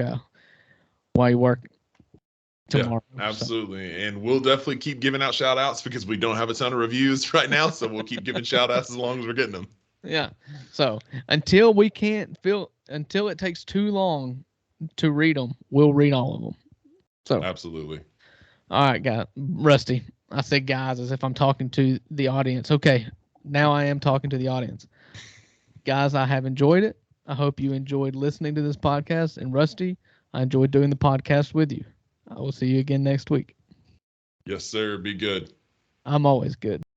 tomorrow. Yeah, absolutely. So. And we'll definitely keep giving out shout outs because we don't have a ton of reviews right now. So we'll keep giving shout outs as long as we're getting them. Yeah. So until it takes too long to read them, we'll read all of them. So absolutely. All right, guys. Rusty, I said guys as if I'm talking to the audience. Okay. Now I am talking to the audience. Guys, I have enjoyed it. I hope you enjoyed listening to this podcast. And Rusty, I enjoyed doing the podcast with you. I will see you again next week. Yes, sir. Be good. I'm always good.